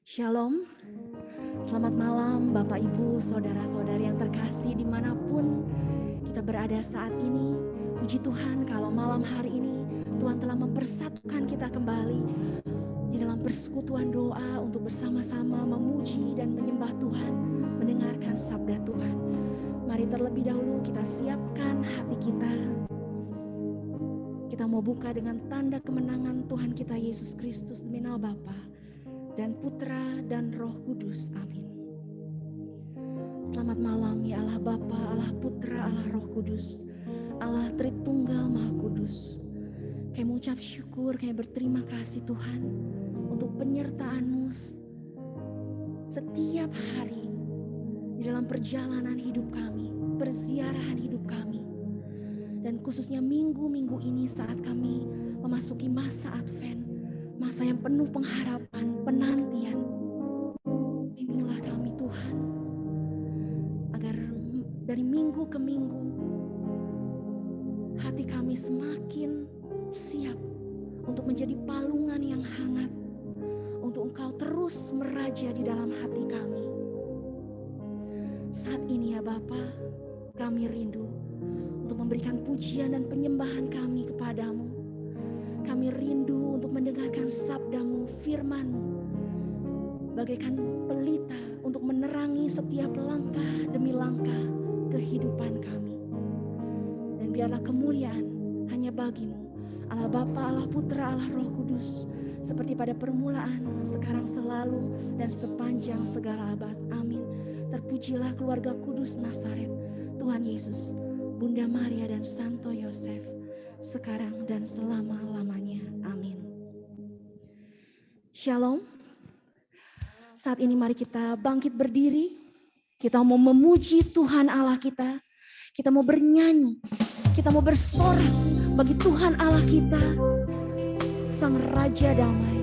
Shalom, selamat malam Bapak Ibu, Saudara-saudari yang terkasih dimanapun kita berada saat ini. Puji Tuhan kalau malam hari ini Tuhan telah mempersatukan kita kembali di dalam persekutuan doa untuk bersama-sama memuji dan menyembah Tuhan, mendengarkan sabda Tuhan. Mari terlebih dahulu kita siapkan hati kita. Kita mau buka dengan tanda kemenangan Tuhan kita Yesus Kristus demi nama Bapa dan Putra dan Roh Kudus. Amin. Selamat malam ya Allah Bapa, Allah Putra, Allah Roh Kudus, Allah Tritunggal Maha Kudus. Kami mengucap syukur, kami berterima kasih Tuhan untuk penyertaan-Mu setiap hari di dalam perjalanan hidup kami, perziarahan hidup kami. Dan khususnya minggu-minggu ini saat kami memasuki masa Advent, masa yang penuh pengharapan, penantian. Bimbinglah kami Tuhan, agar dari minggu ke minggu hati kami semakin siap untuk menjadi palungan yang hangat, untuk Engkau terus meraja di dalam hati kami. Saat ini ya Bapa, kami rindu untuk memberikan pujian dan penyembahan kami kepadamu. Kami rindu untuk mendengarkan sabda-Mu, firman-Mu, bagaikan pelita untuk menerangi setiap langkah demi langkah kehidupan kami. Dan biarlah kemuliaan hanya bagi-Mu, Allah Bapa, Allah Putra, Allah Roh Kudus, seperti pada permulaan, sekarang, selalu, dan sepanjang segala abad. Amin. Terpujilah keluarga kudus Nazaret, Tuhan Yesus, Bunda Maria dan Santo Yosef, sekarang dan selama-lamanya. Amin. Shalom. Saat ini mari kita bangkit berdiri. Kita mau memuji Tuhan Allah kita. Kita mau bernyanyi. Kita mau bersorak bagi Tuhan Allah kita, Sang Raja Damai.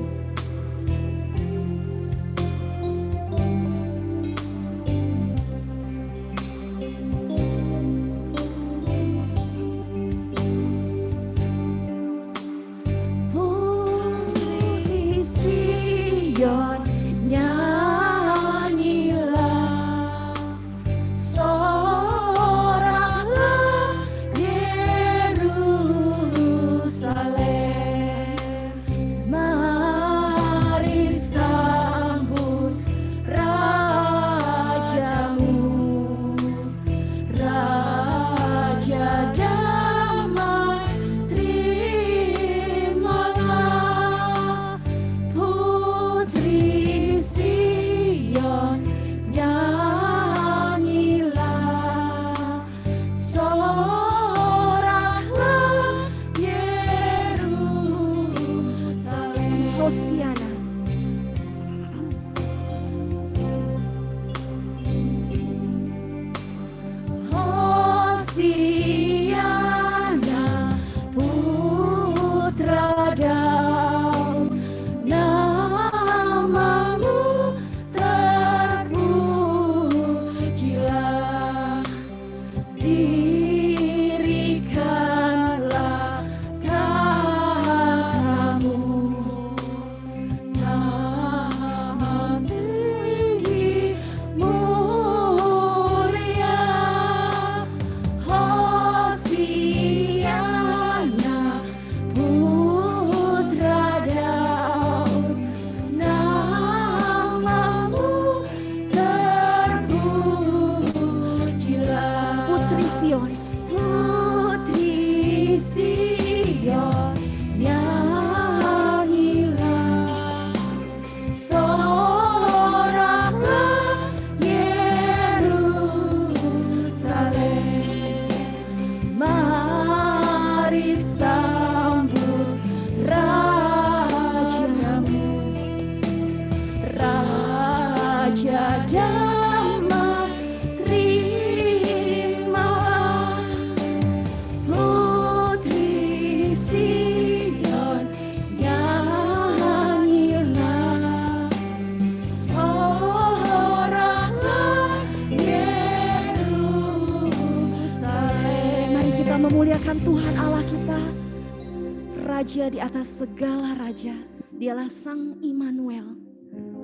Raja di atas segala raja, Dialah Sang Immanuel,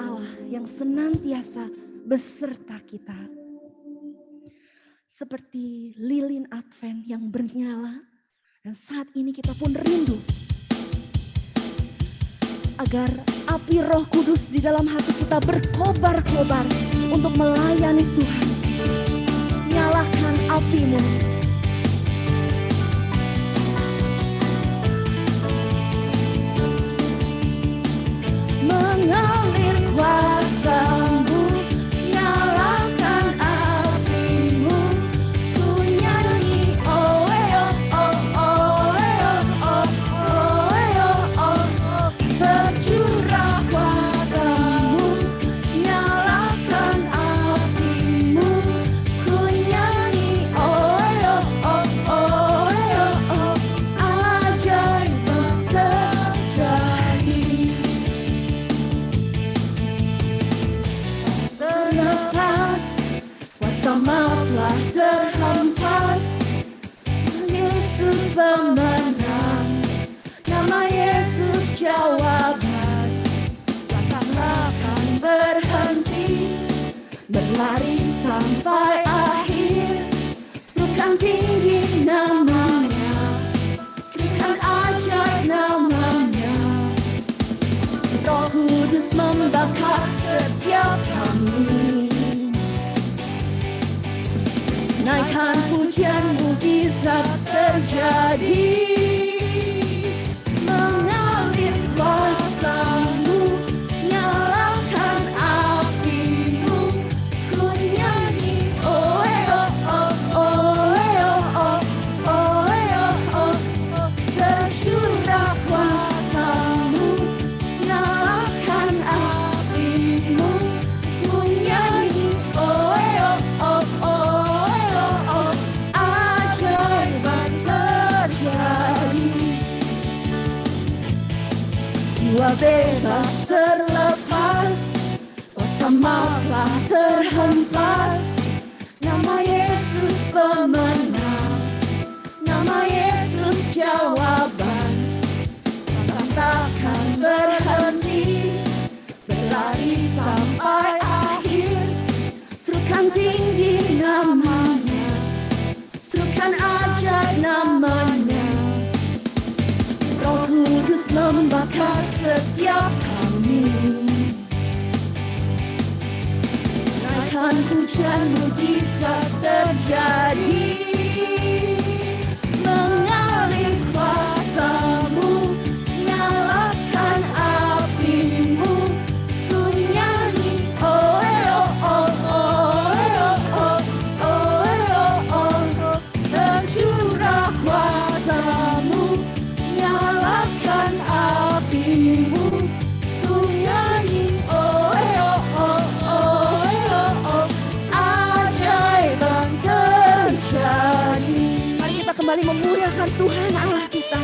Allah yang senantiasa beserta kita. Seperti lilin Advent yang bernyala, dan saat ini kita pun rindu agar api Roh Kudus di dalam hati kita berkobar-kobar untuk melayani Tuhan. Nyalakan apimu. Mengalir kuasa-Mu, nyalakan api-Mu, ku nyanyi oh oh oh oh oh oh oh oh, tercurah kuasa-Mu, nyalakan api-Mu, ku nyanyi oh oh oh oh oh, ajaib terjadi. Terlepas, kuasa maut telah terhempas. Yesus pemenang, nama Yesus jawaban. Takkanlah akan berhenti, berlari sampai akhir. Serukan tinggi namanya, serukan ajaib namanya. Roh Kudus membakar setiap kami. Naikkan pujian, mujizat terjadi. Mengalir kuasa-Mu, nyalakan api-Mu, ku nyanyi oh oh oh oh oh oh oh, tercurah kuasa-Mu, nyalakan api-Mu, ku nyanyi oh oh oh, ajaib terjadi. Jiwa bebas terlepas, kuasa maut telah terhempas. Nama Yesus pemenang, nama Yesus jawaban. Takkan berhenti, berlari sampai akhir. Serukan tinggi namanya, serukan ajaib namanya. Roh Kudus membakar setiap kami. Naikkan pujian, mujizat terjadi. Mengalir kuasa-Mu, nyalakan api-Mu, ku nyanyi oh oh oh oh oh oh, tercurah kuasa-Mu, nyalakan api-Mu, ku nyanyi oh oh oh, ajaib terjadi. Mari kita kembali memuliakan Tuhan Allah kita,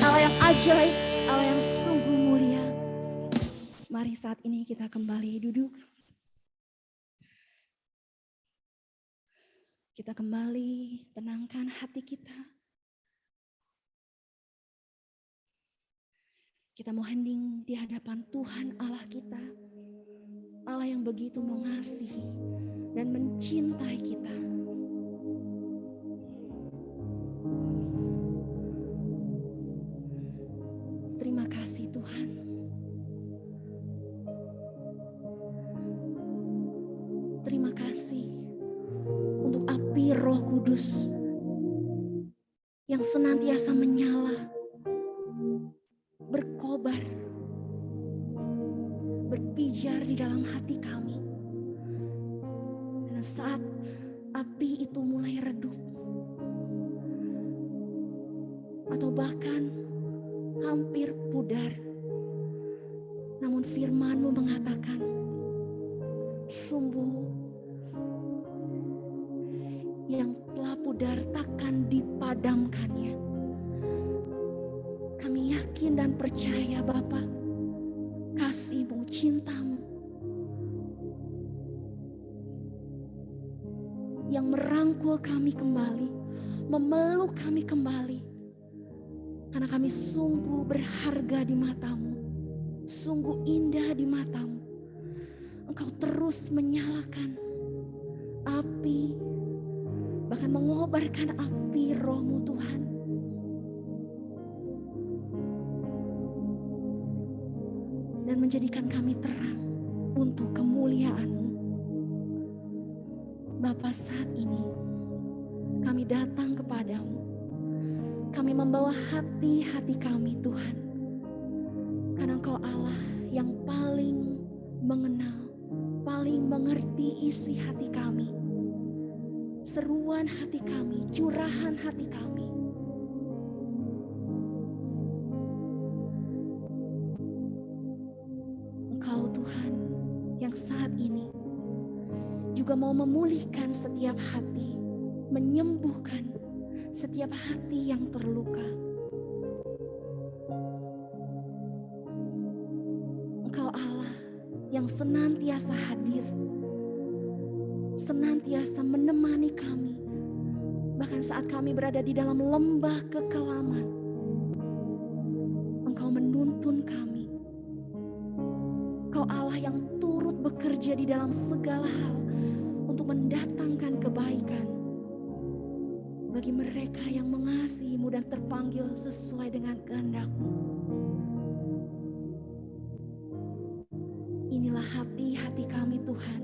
Allah yang ajaib, Allah yang sungguh mulia. Mari saat ini kita kembali duduk. Kita kembali tenangkan hati kita. Kita mau hening di hadapan Tuhan Allah kita. Allah yang begitu mengasihi dan mencintai kita. Terima kasih Tuhan. Terima kasih untuk api Roh Kudus yang senantiasa menyala, berkobar, berpijar di dalam hati kami. Dan saat api itu mulai redup, atau bahkan hampir pudar, namun firman-Mu mengatakan, sumbu yang telah pudar takkan dipadamkannya. Kami yakin dan percaya Bapa, kasih-Mu, cinta-Mu yang merangkul kami kembali, memeluk kami kembali, karena kami sungguh berharga di mata-Mu. sungguh indah di matamu. Engkau terus menyalakan api, bahkan mengobarkan api Roh-Mu Tuhan. Dan menjadikan kami terang untuk kemuliaan-Mu. Bapa, saat ini kami datang kepadamu. Kami membawa hati-hati kami Tuhan. Karena Engkau Allah yang paling mengenal, paling mengerti isi hati kami. Seruan hati kami, curahan hati kami. Engkau Tuhan yang saat ini juga mau memulihkan setiap hati, menyembuhkan setiap hati yang terluka. Engkau Allah yang senantiasa hadir, senantiasa menemani kami, bahkan saat kami berada di dalam lembah kekelaman. Engkau menuntun kami. Engkau Allah yang turut bekerja di dalam segala hal untuk mendatangkan kebaikan bagi mereka yang mengasihi-Mu dan terpanggil sesuai dengan kehendak-Mu. Inilah hati-hati kami Tuhan.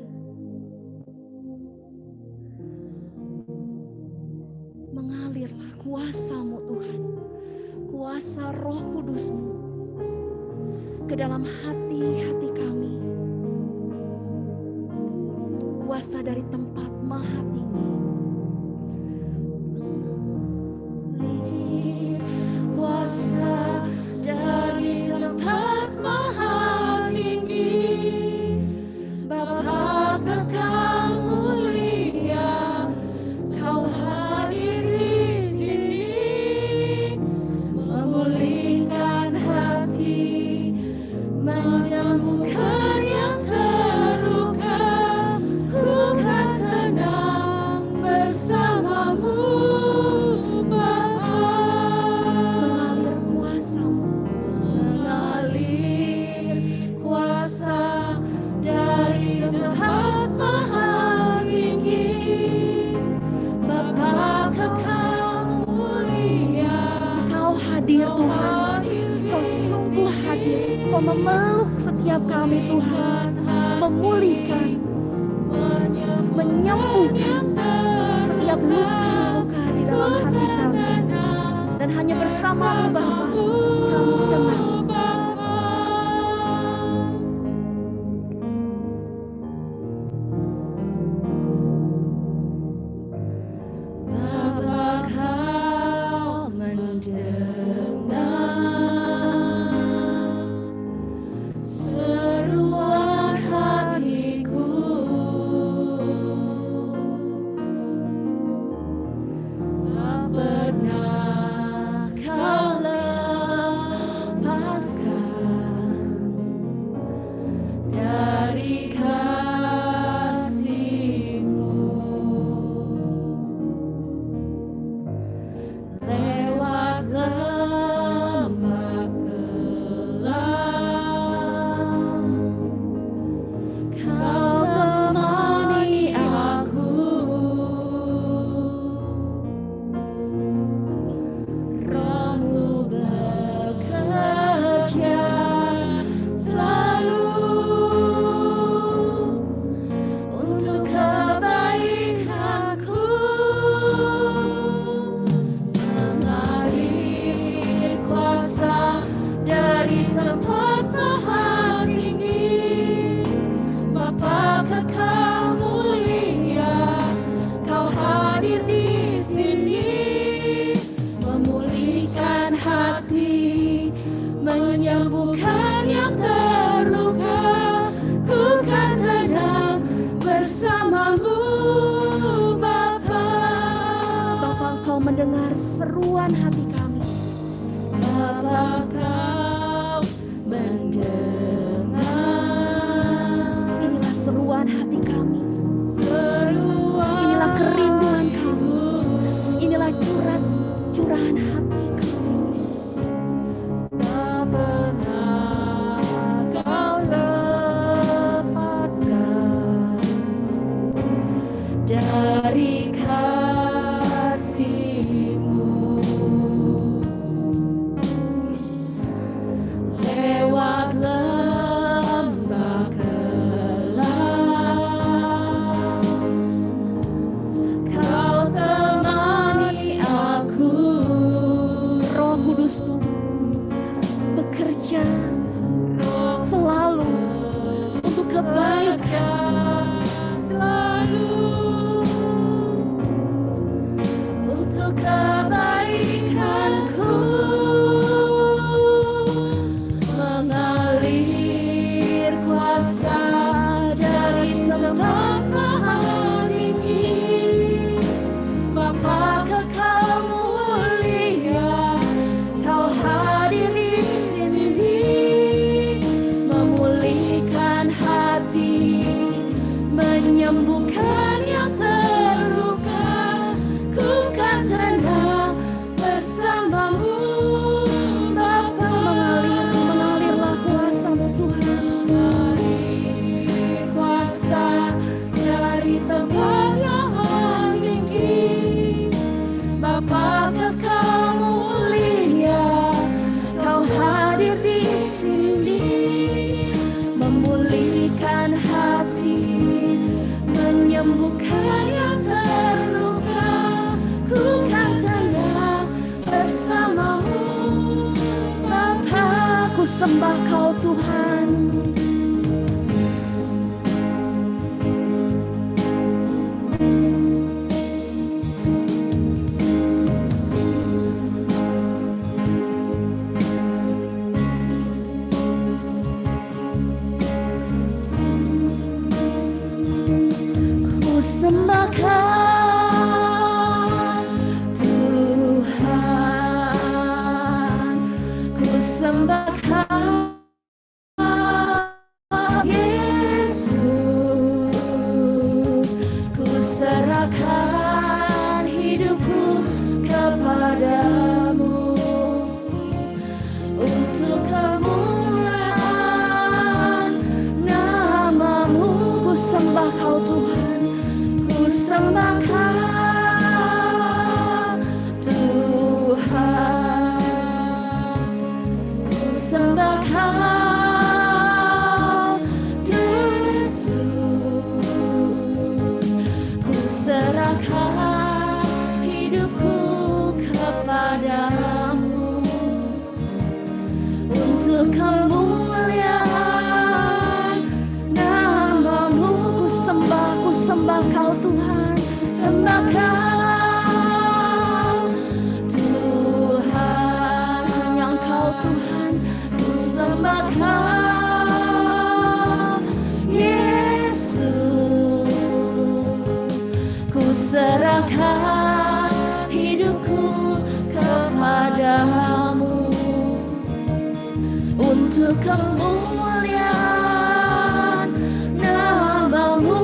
Mengalirlah kuasa-Mu Tuhan, kuasa Roh Kudus-Mu ke dalam hati-hati kami. Kuasa dari tempat maha tinggi. Kuasa dari tempat maha tinggi, Bapa kekal mulia, Kau hadir di sini, memulihkan hati, menyembuhkan yang terluka. Ku kan tenang bersama-Mu, Bapa. Mengalir kuasa-Mu, mengalir kuasa dari tempat maha tinggi, Bapa kekal mulia. Kau hadir Tuhan, Kau sungguh hadir. Kau memeluk setiap kami Tuhan, memulihkan, menyembuhkan setiap luka-luka di dalam hati kami. Dan hanya bersama-Mu Bapa kami tenang. Bapa, Kau mendengar seruan hatiku. Tak pernah Kau lepaskan dari kasih-Mu. Lewat lembah kelam, Kau temani aku. Roh-Mu bekerja selalu untuk kebaikanku. Mengalir kuasa dari tempat maha tinggi, Bapa kekal mulia, Kau hadir di sini, memulihkan hati, menyembuhkan yang terluka. Ku kan tenang bersama-Mu, Bapa. Bapa, Engkau mendengar seruan hati kami. Bapa, Kau mendengar. Inilah seruan hati kami. Inilah kerinduan kami. Inilah curahan hati kami. Tak pernah dari kasih-Mu. Lewat lembah gelap, Kau temani aku. Roh Kudus-Mu bekerja selalu untuk kebaikan, untuk kebaikanku, mengalir kuasa dari tempat maha tinggi. Bapa kekal mulia, Kau hadir di sini, memulihkan hati, menyembuhkan yang terluka. Ku kan tenang bersama-Mu, Bapa. Mengalirlah kuasa-Mu Tuhan, mengalir kuasa dari tempat yang tinggi. Bapa kekal mulia, Kau hadir di sini, memulihkan hati, menyembuhkan yang terluka. Ku kan tenang bersama-Mu, Bapa. Ku sembah Kau Tuhan. Ku sembah Kau Tuhan, ku sembah Kau Yesus. Ku serahkan hidupku kepadamu untuk kemuliaan nama-Mu. Ku sembah Kau Tuhan, ku sembah Kau Tuhan, ku sembah Kau Yesus. Ku serahkan hidupku kepadamu untuk kemuliaan nama-Mu. Ku sembah Kau Tuhan, sembah Kau Tuhan, hanya Engkau Tuhan. Ku sembah Kau Yesus. Ku serahkan hidupku kepadamu untuk kemuliaan nama-Mu,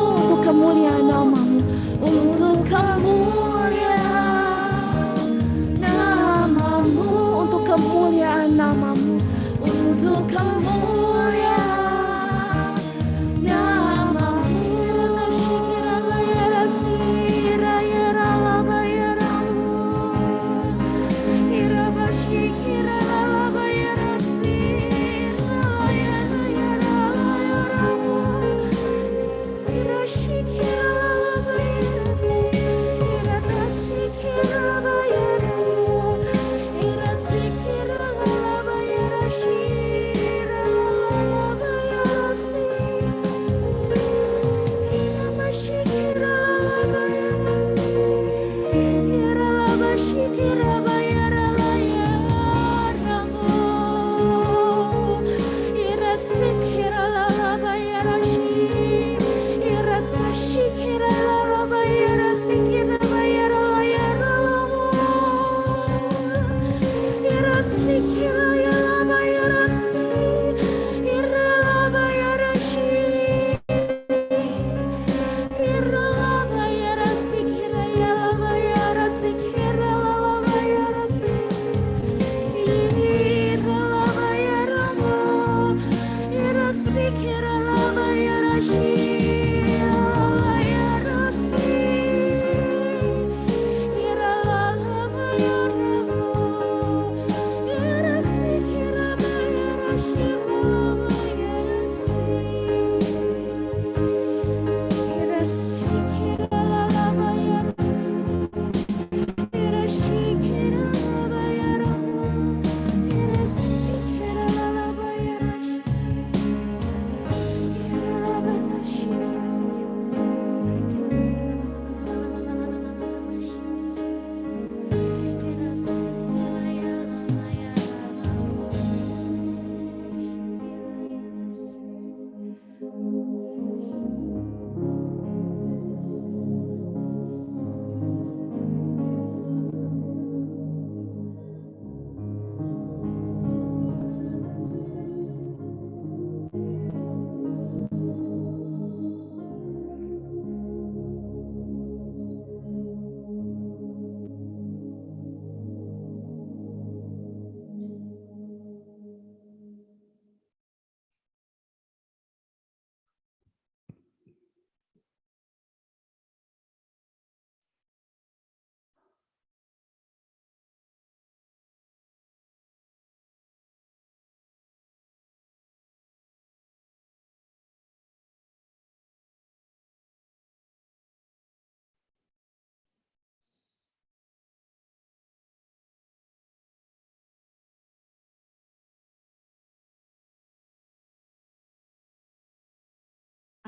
untuk kemuliaan nama-Mu, untuk kemuliaan nama-Mu, untuk kemuliaan nama-Mu, untuk kemuliaan nama-Mu.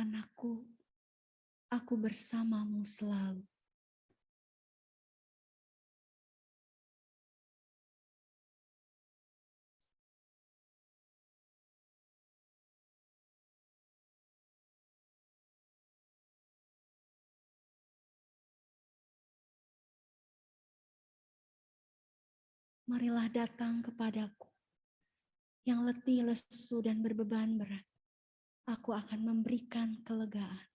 Anakku, aku bersamamu selalu. Marilah datang kepadaku yang letih, lesu, dan berbeban berat. Aku akan memberikan kelegaan.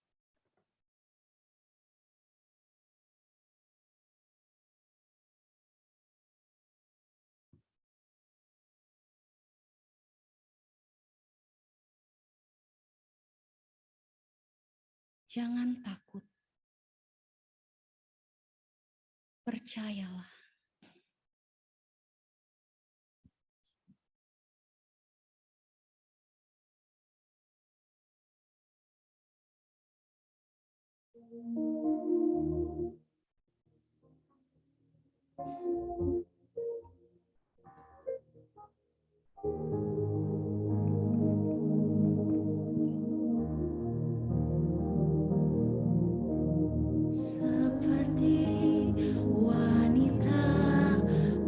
Jangan takut. Percayalah. Seperti wanita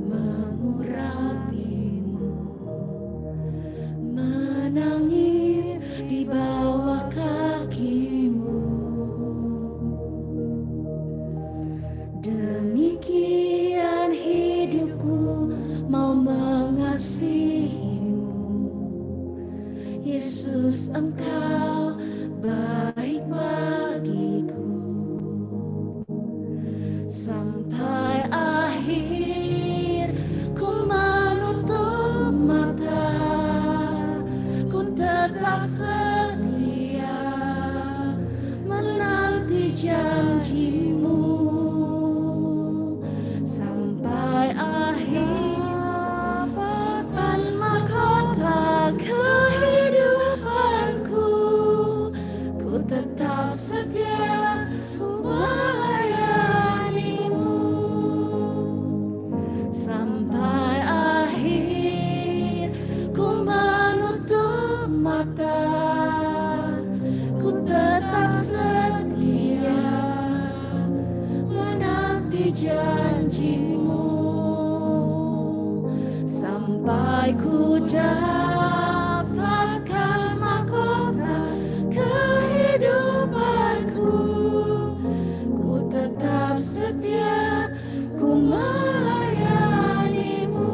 mengurapimu, menangis di bawah kakimu. Demikian hidupku mau mengasihimu. Yesus, Engkau baik bagiku. Sampai akhir ku menutup mata, ku tetap setia menanti janjimu. Sampai akhir dan mahkota kehidupanku, ku tetap setia melayanimu. Sampai akhir ku menutup mata, ku tetap setia menanti janjimu. Sampai ku dapatkan mahkota kehidupanku, ku tetap setia, ku melayanimu.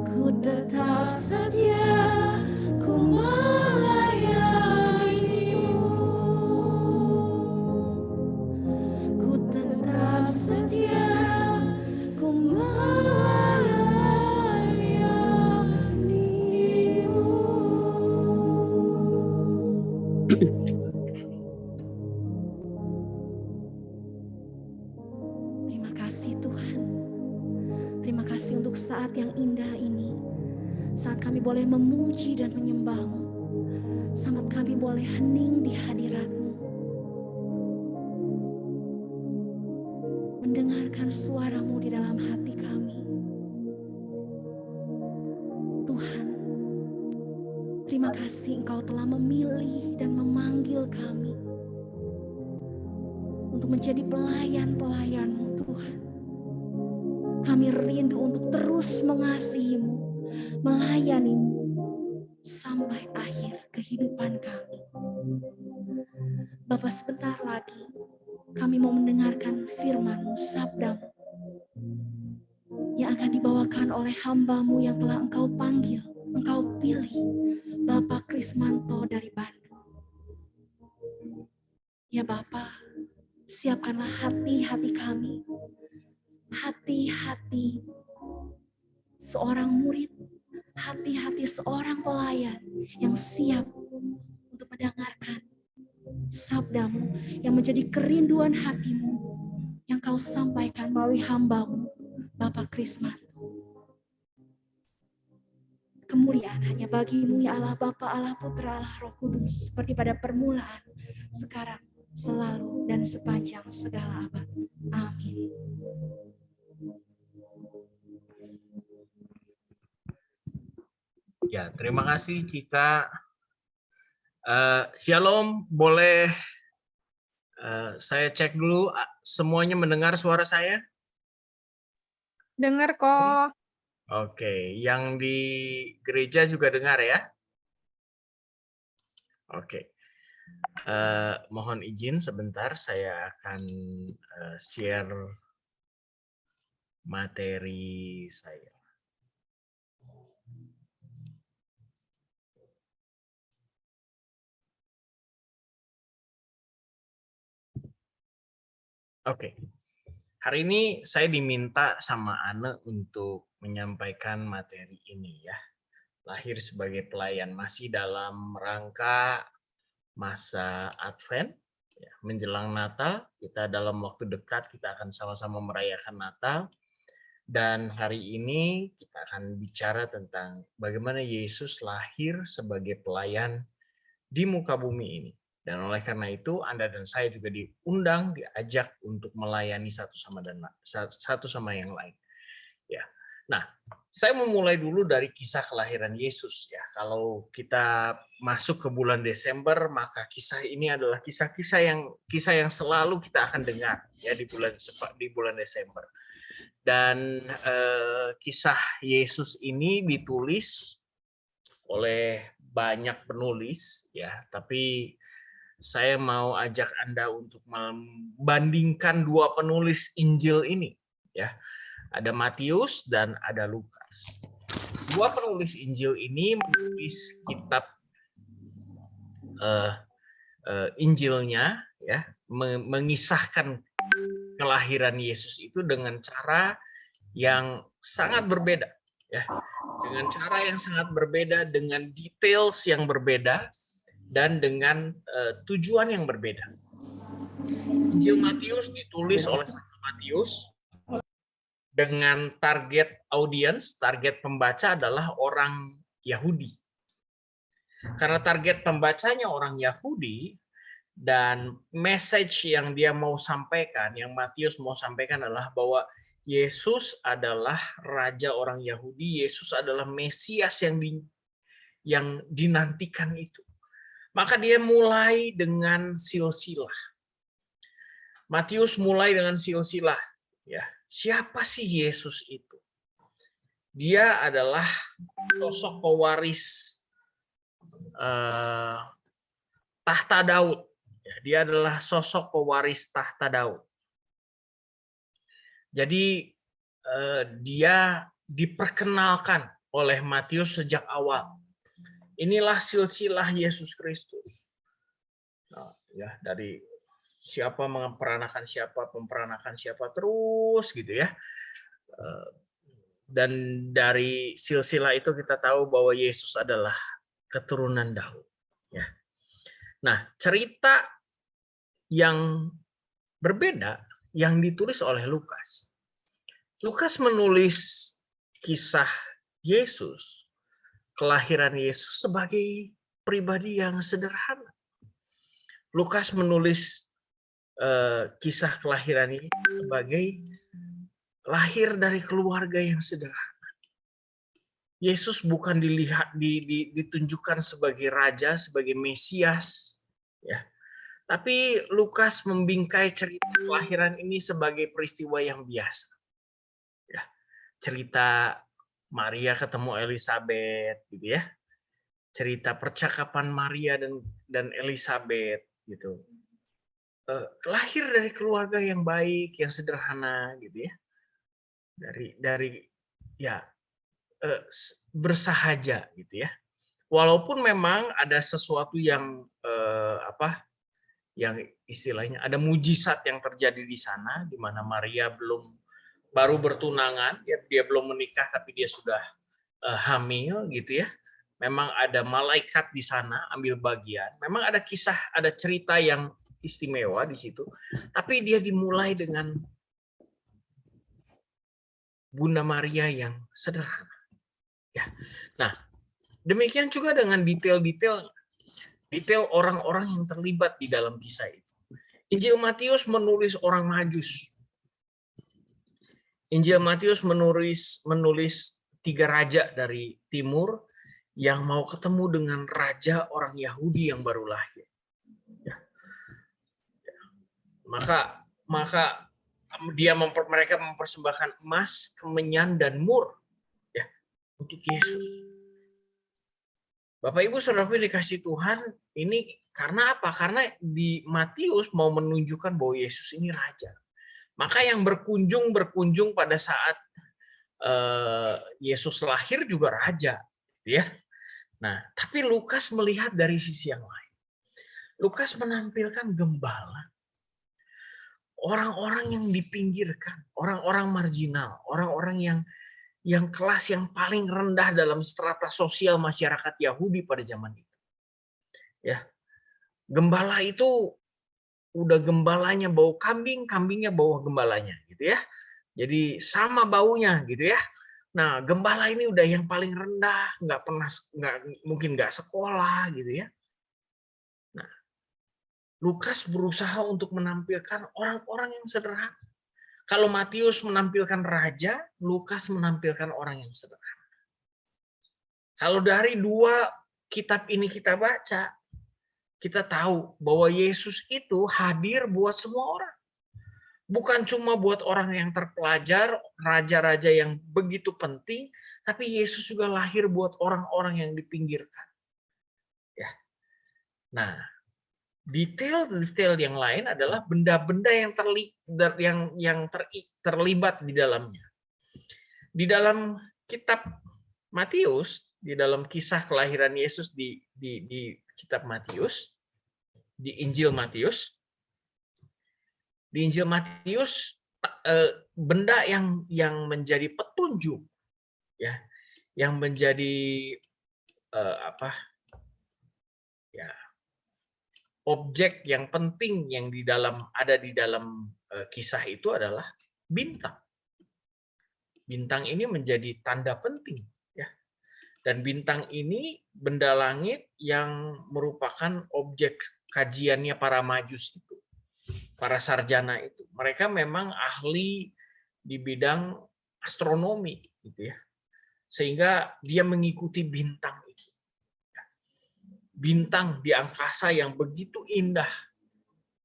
Ku tetap setia, ku melayanimu. Ku tetap setia, ku melayanimu. Terima kasih Tuhan. Terima kasih untuk saat yang indah ini. Saat kami boleh memuji dan menyembah-Mu. Saat kami boleh hening di hadirat-Mu. Mendengarkan suara-Mu di dalam hati kami. Tuhan, terima kasih Engkau telah memilih dan memanggil kami untuk menjadi pelayan-pelayan-Mu Tuhan. Kami rindu untuk terus mengasihi-Mu, melayani-Mu sampai akhir kehidupan kami. Bapa, sebentar lagi kami mau mendengarkan firman-Mu, sabda-Mu yang akan dibawakan oleh hamba-Mu yang telah Engkau panggil, Engkau pilih, Bapak Krismanto dari Bandung. Ya Bapa, siapkanlah hati-hati kami, hati-hati seorang murid, hati-hati seorang pelayan yang siap untuk mendengarkan sabda-Mu yang menjadi kerinduan hati-Mu yang Kau sampaikan melalui hamba-Mu, Bapak Krismanto. Kemuliaan hanya bagi-Mu ya Allah Bapa, Allah Putra, Allah Roh Kudus, seperti pada permulaan, sekarang, selalu, dan sepanjang segala abad. Amin. Ya, terima kasih Cika Shalom, boleh saya cek dulu semuanya mendengar suara saya? Dengar kok. Oke, yang di gereja juga dengar ya? Oke. Mohon izin sebentar, saya akan share materi saya. Oke. Hari ini saya diminta sama Ane untuk menyampaikan materi ini ya. Lahir sebagai pelayan, masih dalam rangka masa Advent, ya, menjelang Natal. Kita dalam waktu dekat kita akan sama-sama merayakan Natal. Dan hari ini kita akan bicara tentang bagaimana Yesus lahir sebagai pelayan di muka bumi ini. Dan oleh karena itu Anda dan saya juga diundang, diajak untuk melayani satu sama yang lain. Ya. Nah, saya memulai dulu dari kisah kelahiran Yesus ya. Kalau kita masuk ke bulan Desember, maka kisah ini adalah kisah yang selalu kita akan dengar ya di bulan Desember. Dan kisah Yesus ini ditulis oleh banyak penulis ya, tapi saya mau ajak Anda untuk membandingkan dua penulis Injil ini ya. Ada Matius dan ada Lukas. Dua penulis Injil ini menulis kitab Injilnya ya, mengisahkan kelahiran Yesus itu dengan cara yang sangat berbeda ya. Dengan cara yang sangat berbeda, dengan details yang berbeda, dan dengan tujuan yang berbeda. Injil Matius ditulis oleh Matius dengan target audiens, target pembaca adalah orang Yahudi. Karena target pembacanya orang Yahudi, dan message yang dia mau sampaikan, yang Matius mau sampaikan adalah bahwa Yesus adalah raja orang Yahudi, Yesus adalah Mesias yang dinantikan itu. Maka dia mulai dengan silsilah. Matius mulai dengan silsilah. Ya, siapa sih Yesus itu? Dia adalah sosok pewaris tahta Daud. Dia adalah sosok pewaris tahta Daud. Jadi dia diperkenalkan oleh Matius sejak awal. Inilah silsilah Yesus Kristus. Nah, ya, dari siapa memperanakan siapa terus gitu ya. Dan dari silsilah itu kita tahu bahwa Yesus adalah keturunan Daud. Ya. Nah, cerita yang berbeda yang ditulis oleh Lukas. Lukas menulis kisah Yesus, kelahiran Yesus sebagai pribadi yang sederhana. Lukas menulis kisah kelahiran ini sebagai lahir dari keluarga yang sederhana. Yesus bukan ditunjukkan sebagai raja, sebagai Mesias, ya. Tapi Lukas membingkai cerita kelahiran ini sebagai peristiwa yang biasa. Ya. Cerita Maria ketemu Elizabeth gitu ya. Cerita percakapan Maria dan Elizabeth gitu. Lahir dari keluarga yang baik, yang sederhana gitu ya. Dari ya bersahaja gitu ya. Walaupun memang ada sesuatu yang yang istilahnya ada mujizat yang terjadi di sana, di mana Maria baru bertunangan, dia belum menikah tapi dia sudah hamil gitu ya. Memang ada malaikat di sana ambil bagian. Memang ada kisah, ada cerita yang istimewa di situ. Tapi dia dimulai dengan Bunda Maria yang sederhana. Ya. Nah, demikian juga dengan detail orang-orang yang terlibat di dalam kisah itu. Injil Matius menulis orang Majus. Injil Matius menulis 3 raja dari timur yang mau ketemu dengan raja orang Yahudi yang baru lahir. Ya. Maka mereka mempersembahkan emas, kemenyan, dan mur ya untuk Yesus. Bapak Ibu Saudaraku dikasih Tuhan, ini karena apa? Karena di Matius mau menunjukkan bahwa Yesus ini raja. Maka yang berkunjung pada saat Yesus lahir juga raja, ya. Nah, tapi Lukas melihat dari sisi yang lain. Lukas menampilkan gembala, orang-orang yang dipinggirkan, orang-orang marginal, orang-orang yang kelas yang paling rendah dalam strata sosial masyarakat Yahudi pada zaman itu. Ya, gembala itu udah gembalanya bau kambing, kambingnya bau gembalanya, gitu ya. Jadi sama baunya, gitu ya. Nah, gembala ini udah yang paling rendah, mungkin nggak sekolah, gitu ya. Nah, Lukas berusaha untuk menampilkan orang-orang yang sederhana. Kalau Matius menampilkan raja, Lukas menampilkan orang yang sederhana. Kalau dari dua kitab ini kita baca, kita tahu bahwa Yesus itu hadir buat semua orang. Bukan cuma buat orang yang terpelajar, raja-raja yang begitu penting, tapi Yesus juga lahir buat orang-orang yang dipinggirkan. Ya. Nah, detail-detail yang lain adalah benda-benda yang terlibat di dalamnya. Di dalam kitab Matius, di dalam kisah kelahiran Yesus di kitab Matius, di Injil Matius, benda yang menjadi petunjuk, ya, yang menjadi objek yang penting yang ada di dalam kisah itu adalah bintang. Bintang ini menjadi tanda penting, ya. Dan bintang ini benda langit yang merupakan objek kajiannya para majus itu, para sarjana itu. Mereka memang ahli di bidang astronomi, gitu ya. Sehingga dia mengikuti bintang itu. Bintang di angkasa yang begitu indah,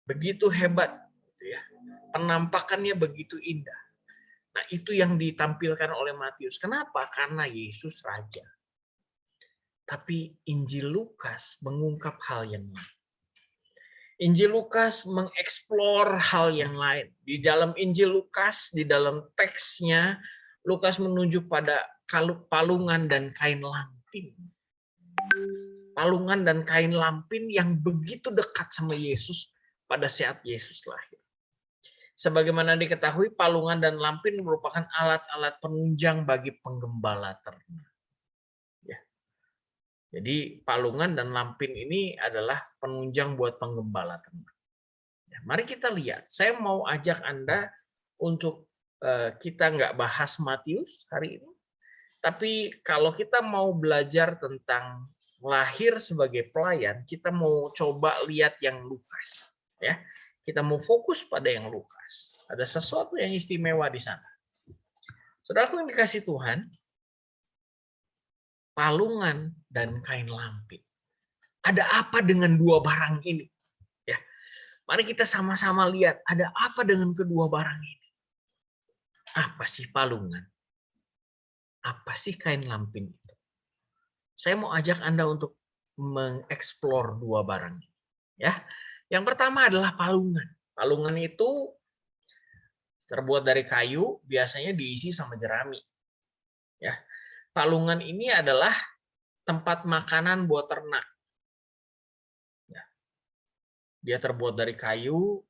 begitu hebat, gitu ya. Penampakannya begitu indah. Nah, itu yang ditampilkan oleh Matius. Kenapa? Karena Yesus raja. Tapi Injil Lukas mengungkap hal yang lain. Injil Lukas mengeksplor hal yang lain. Di dalam Injil Lukas, di dalam teksnya, Lukas menunjuk pada palungan dan kain lampin. Palungan dan kain lampin yang begitu dekat sama Yesus pada saat Yesus lahir. Sebagaimana diketahui, palungan dan lampin merupakan alat-alat penunjang bagi penggembala ternak. Ya. Jadi palungan dan lampin ini adalah penunjang buat penggembala ternak. Ya, mari kita lihat. Saya mau ajak Anda untuk kita nggak bahas Matius hari ini, tapi kalau kita mau belajar tentang lahir sebagai pelayan, kita mau coba lihat yang Lukas. Ya, kita mau fokus pada yang Lukas. Ada sesuatu yang istimewa di sana. Saudaraku yang dikasih Tuhan, palungan dan kain lampin. Ada apa dengan dua barang ini? Ya, mari kita sama-sama lihat ada apa dengan kedua barang ini. Apa sih palungan? Apa sih kain lampin itu? Saya mau ajak Anda untuk mengeksplor dua barang ini. Ya, yang pertama adalah palungan. Palungan itu terbuat dari kayu, biasanya diisi sama jerami. Ya, palungan ini adalah tempat makanan buat ternak. Ya. Dia terbuat dari kayu,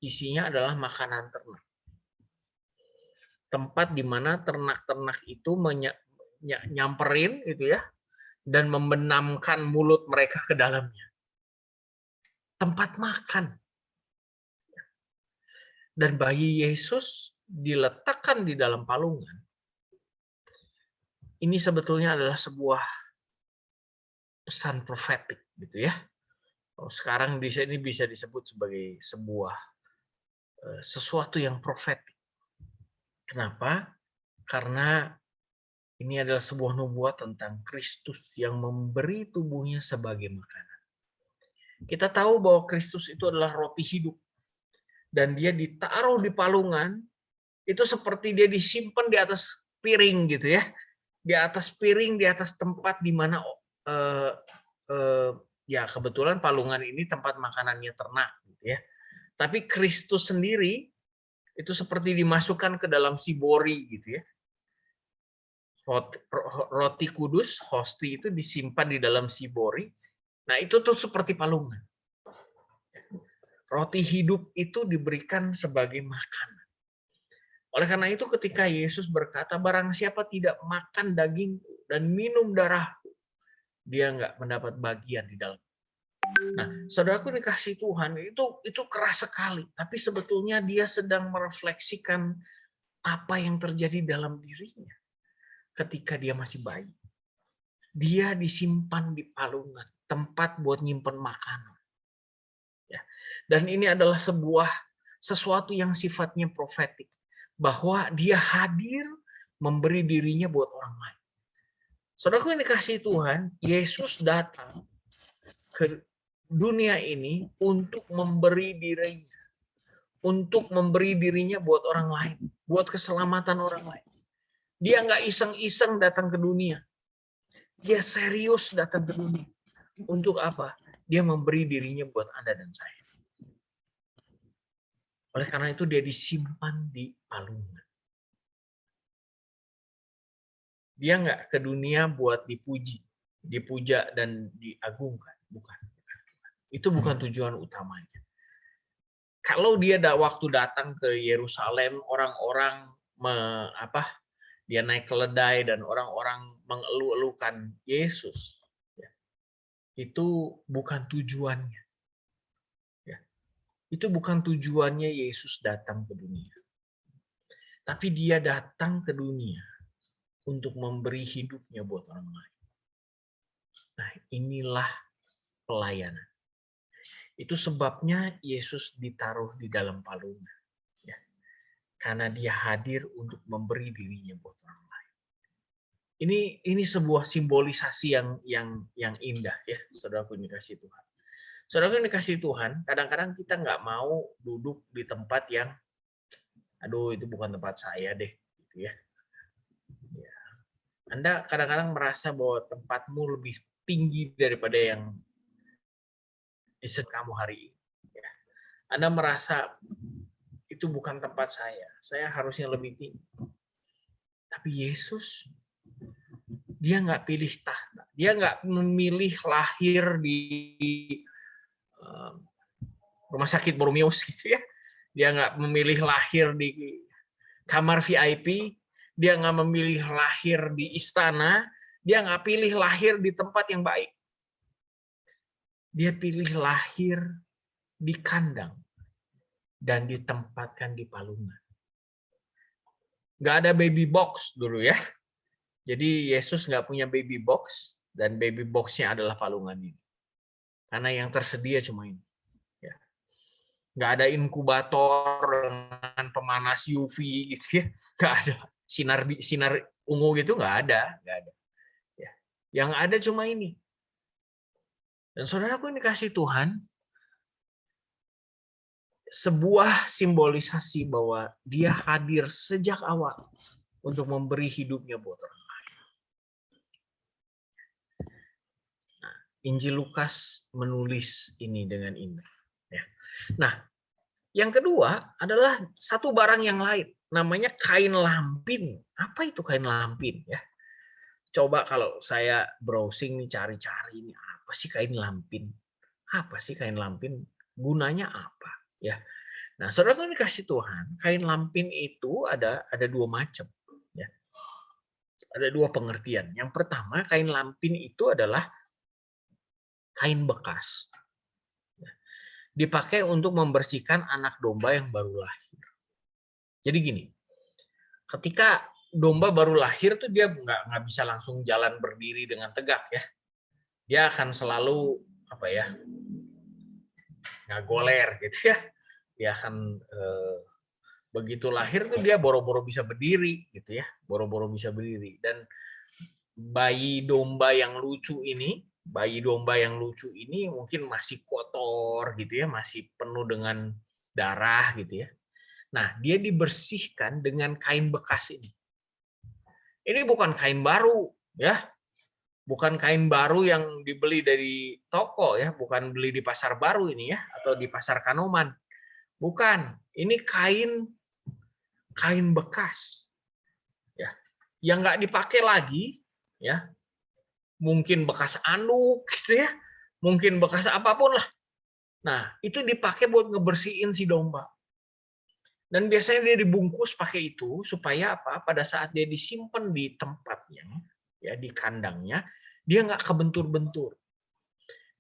isinya adalah makanan ternak. Tempat di mana ternak-ternak itu nyamperin gitu ya, dan membenamkan mulut mereka ke dalamnya. Tempat makan. Dan bayi Yesus diletakkan di dalam palungan. Ini sebetulnya adalah sebuah pesan profetik gitu ya. Sekarang ini bisa disebut sebagai sebuah sesuatu yang profetik. Kenapa? Karena Ini adalah sebuah nubuat tentang Kristus yang memberi tubuhnya sebagai makanan. Kita tahu bahwa Kristus itu adalah roti hidup. Dan dia ditaruh di palungan, itu seperti dia disimpan di atas piring gitu ya. Di atas piring, di atas tempat di mana ya kebetulan palungan ini tempat makanannya ternak gitu ya. Tapi Kristus sendiri itu seperti dimasukkan ke dalam sibori gitu ya. Roti kudus, hosti itu disimpan di dalam sibori. Nah, itu tuh seperti palungan. Roti hidup itu diberikan sebagai makanan. Oleh karena itu ketika Yesus berkata, barang siapa tidak makan dagingku dan minum darahku, dia nggak mendapat bagian di dalam. Nah, saudaraku dikasih Tuhan, itu keras sekali. Tapi sebetulnya dia sedang merefleksikan apa yang terjadi dalam dirinya ketika dia masih bayi. Dia disimpan di palungan, tempat buat nyimpen makanan. Ya. Dan ini adalah sesuatu yang sifatnya profetik. Bahwa dia hadir memberi dirinya buat orang lain. Saudaraku yang dikasih Tuhan, Yesus datang ke dunia ini untuk memberi dirinya. Untuk memberi dirinya buat orang lain. Buat keselamatan orang lain. Dia nggak iseng-iseng datang ke dunia. Dia serius datang ke dunia. Untuk apa? Dia memberi dirinya buat Anda dan saya. Oleh karena itu dia disimpan di palungan. Dia nggak ke dunia buat dipuja dan diagungkan. Bukan. Itu bukan tujuan utamanya. Kalau dia waktu datang ke Yerusalem, orang-orang dia naik keledai dan orang-orang mengeluh-elukan Yesus. Itu bukan tujuannya. Itu bukan tujuannya Yesus datang ke dunia. Tapi dia datang ke dunia untuk memberi hidupnya buat orang lain. Nah, inilah pelayanan. Itu sebabnya Yesus ditaruh di dalam palungan. Ya. Karena dia hadir untuk memberi dirinya buat orang lain. Ini sebuah simbolisasi yang indah ya, saudaraku yang dikasih Tuhan. Saudaraku yang dikasih Tuhan, kadang-kadang kita nggak mau duduk di tempat yang, aduh itu bukan tempat saya deh, gitu ya. Anda kadang-kadang merasa bahwa tempatmu lebih tinggi daripada yang kamu hari ini. Anda merasa itu bukan tempat saya harusnya lebih tinggi. Tapi Yesus, dia nggak pilih tahta, dia nggak memilih lahir di rumah sakit Bormios gitu ya. Dia nggak memilih lahir di kamar VIP, dia nggak memilih lahir di istana, dia nggak pilih lahir di tempat yang baik. Dia pilih lahir di kandang dan ditempatkan di palungan. Nggak ada baby box dulu ya. Jadi Yesus nggak punya baby box dan baby boxnya adalah palungan ini. Karena yang tersedia cuma ini. Ya. Nggak ada inkubator dengan pemanas UV gitu ya. Nggak ada sinar ungu gitu nggak ada. Ya. Yang ada cuma ini. Dan saudaraku yang dikasih Tuhan, sebuah simbolisasi bahwa dia hadir sejak awal untuk memberi hidupnya buat orang lain. Nah, Injil Lukas menulis ini dengan indah. Ya. Nah, yang kedua adalah satu barang yang lain, namanya kain lampin. Apa itu kain lampin? Ya, coba kalau saya browsing nih cari-cari ini apa sih kain lampin? Apa sih kain lampin? Gunanya apa? Ya. Nah, saudara dikasih Tuhan, kain lampin itu ada dua macam. Ya. Ada dua pengertian. Yang pertama, kain lampin itu adalah kain bekas. Ya. Dipakai untuk membersihkan anak domba yang baru lahir. Jadi gini, ketika domba baru lahir tuh dia nggak bisa langsung jalan berdiri dengan tegak ya. Dia akan selalu ngagoler gitu ya. Dia akan Begitu lahir tuh dia boro-boro bisa berdiri gitu ya, boro-boro bisa berdiri. Dan bayi domba yang lucu ini, mungkin masih kotor gitu ya, masih penuh dengan darah gitu ya. Nah, dia dibersihkan dengan kain bekas ini. Ini bukan kain baru ya, bukan kain baru yang dibeli dari toko ya, bukan beli di pasar baru ini ya, atau di pasar Kanoman. Bukan, ini kain bekas ya, yang nggak dipakai lagi ya, mungkin bekas anduk gitu ya, mungkin bekas apapun lah. Nah, itu dipakai buat ngebersihin si domba. Dan biasanya dia dibungkus pakai itu supaya apa? Pada saat dia disimpan di tempatnya, ya di kandangnya, dia nggak kebentur-bentur.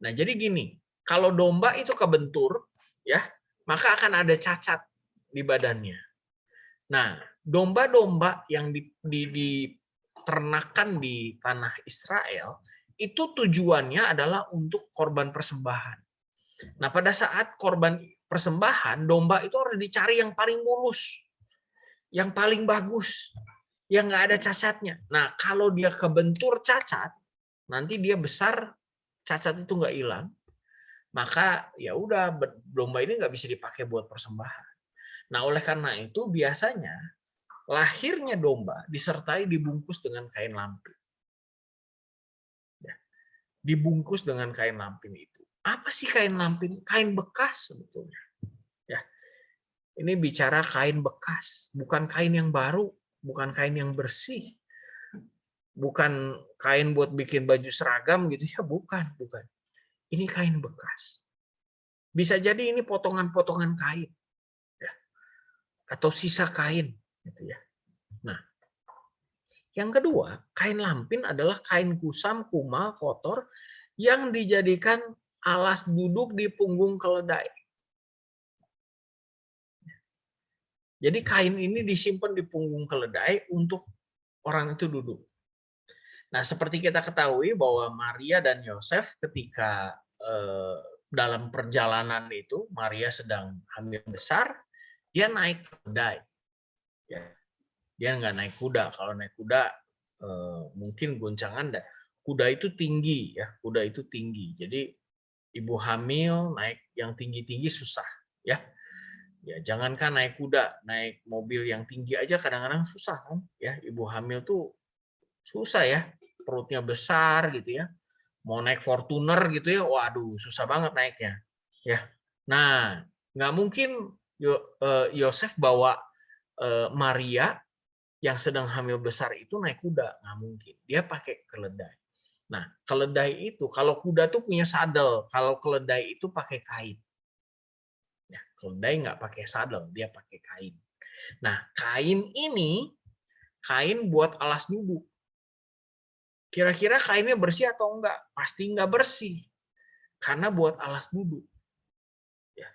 Nah, jadi gini, kalau domba itu kebentur, ya, maka akan ada cacat di badannya. Nah, domba-domba yang diternakan di tanah Israel itu tujuannya adalah untuk korban persembahan. Nah, pada saat korban persembahan, domba itu harus dicari yang paling mulus, yang paling bagus, yang nggak ada cacatnya. Nah, kalau dia kebentur cacat, nanti dia besar, cacat itu nggak hilang, maka ya udah domba ini nggak bisa dipakai buat persembahan. Nah, oleh karena itu biasanya lahirnya domba disertai dibungkus dengan kain lampin. Ya, dibungkus dengan kain lampin itu. Apa sih kain lampin? Kain bekas sebetulnya. Ya, ini bicara kain bekas, bukan kain yang baru, bukan kain yang bersih, bukan kain buat bikin baju seragam gitu ya, bukan. Ini kain bekas. Bisa jadi ini potongan-potongan kain, ya, atau sisa kain, gitu ya. Nah, yang kedua, kain lampin adalah kain kusam, kumal, kotor yang dijadikan alas duduk di punggung keledai. Jadi kain ini disimpan di punggung keledai untuk orang itu duduk. Nah, seperti kita ketahui bahwa Maria dan Yosef ketika dalam perjalanan itu, Maria sedang hamil besar, dia naik keledai. Ya, dia nggak naik kuda. Kalau naik kuda mungkin goncangan dan kuda itu tinggi ya, kuda itu tinggi. Jadi ibu hamil naik yang tinggi-tinggi susah ya. Ya, jangankan naik kuda, naik mobil yang tinggi aja kadang-kadang susah kan ya. Ibu hamil tuh susah ya, perutnya besar gitu ya. Mau naik Fortuner gitu ya, waduh susah banget naiknya. Ya. Nah, nggak mungkin Yosef bawa Maria yang sedang hamil besar itu naik kuda, nggak mungkin. Dia pakai keledai. Nah, keledai itu kalau kuda tuh punya sadel, kalau keledai itu pakai kain. Ya, keledai nggak pakai sadel, dia pakai kain. Nah, kain ini kain buat alas duduk. Kira-kira kainnya bersih atau enggak? Pasti enggak bersih. Karena buat alas duduk. Ya.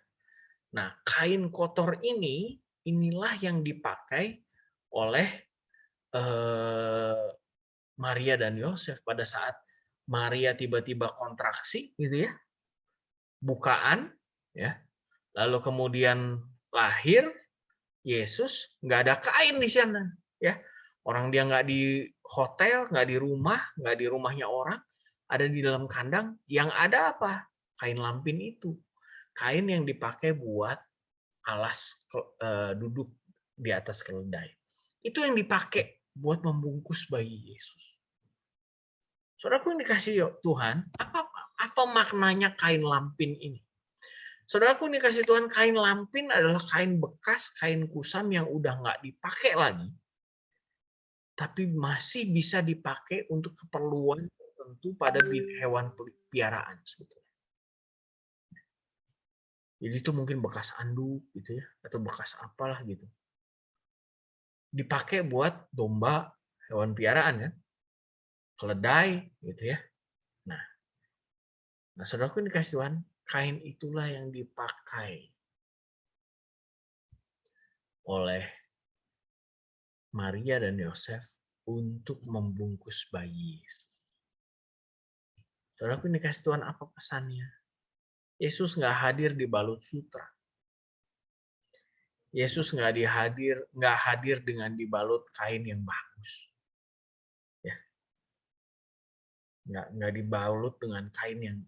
Nah, kain kotor ini, inilah yang dipakai oleh Maria dan Yosef pada saat Maria tiba-tiba kontraksi, gitu ya, bukaan, ya, lalu kemudian lahir Yesus, nggak ada kain di sana, ya, orang dia nggak di hotel, nggak di rumah, nggak di rumahnya orang, ada di dalam kandang, yang ada apa? Kain lampin itu, kain yang dipakai buat alas duduk di atas keledai. Itu yang dipakai buat membungkus bayi Yesus. Saudaraku yang dikasih Tuhan, apa maknanya kain lampin ini? Saudaraku yang dikasih Tuhan, kain lampin adalah kain bekas, kain kusam yang udah nggak dipakai lagi, tapi masih bisa dipakai untuk keperluan tertentu pada hewan peliharaan sebetulnya. Jadi itu mungkin bekas anduk gitu ya, atau bekas apalah gitu. Dipakai buat domba, hewan piaraan kan, keledai gitu ya. Nah, saudaraku dikasih Tuhan, kain itulah yang dipakai oleh Maria dan Yosef untuk membungkus bayi Yesus. Saudaraku dikasih Tuhan, apa pesannya? Yesus nggak hadir di balut sutra. Yesus nggak hadir dengan dibalut kain yang bagus. Ya, nggak dibalut dengan kain yang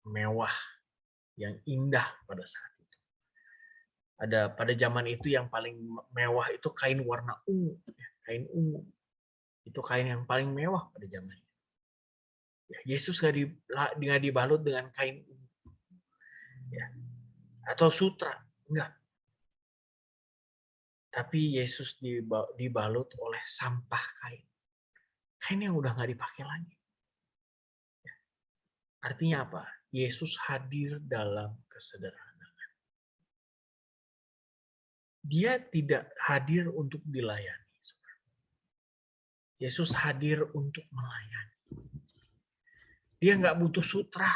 mewah, yang indah pada saat itu. Pada zaman itu yang paling mewah itu kain warna ungu, ya, kain ungu. Itu kain yang paling mewah pada zaman itu. Ya, Yesus nggak dibalut dengan kain ungu, ya, atau sutra, enggak. Tapi Yesus dibalut oleh sampah kain. Kain yang udah nggak dipakai lagi. Artinya apa? Yesus hadir dalam kesederhanaan. Dia tidak hadir untuk dilayani. Yesus hadir untuk melayani. Dia nggak butuh sutra.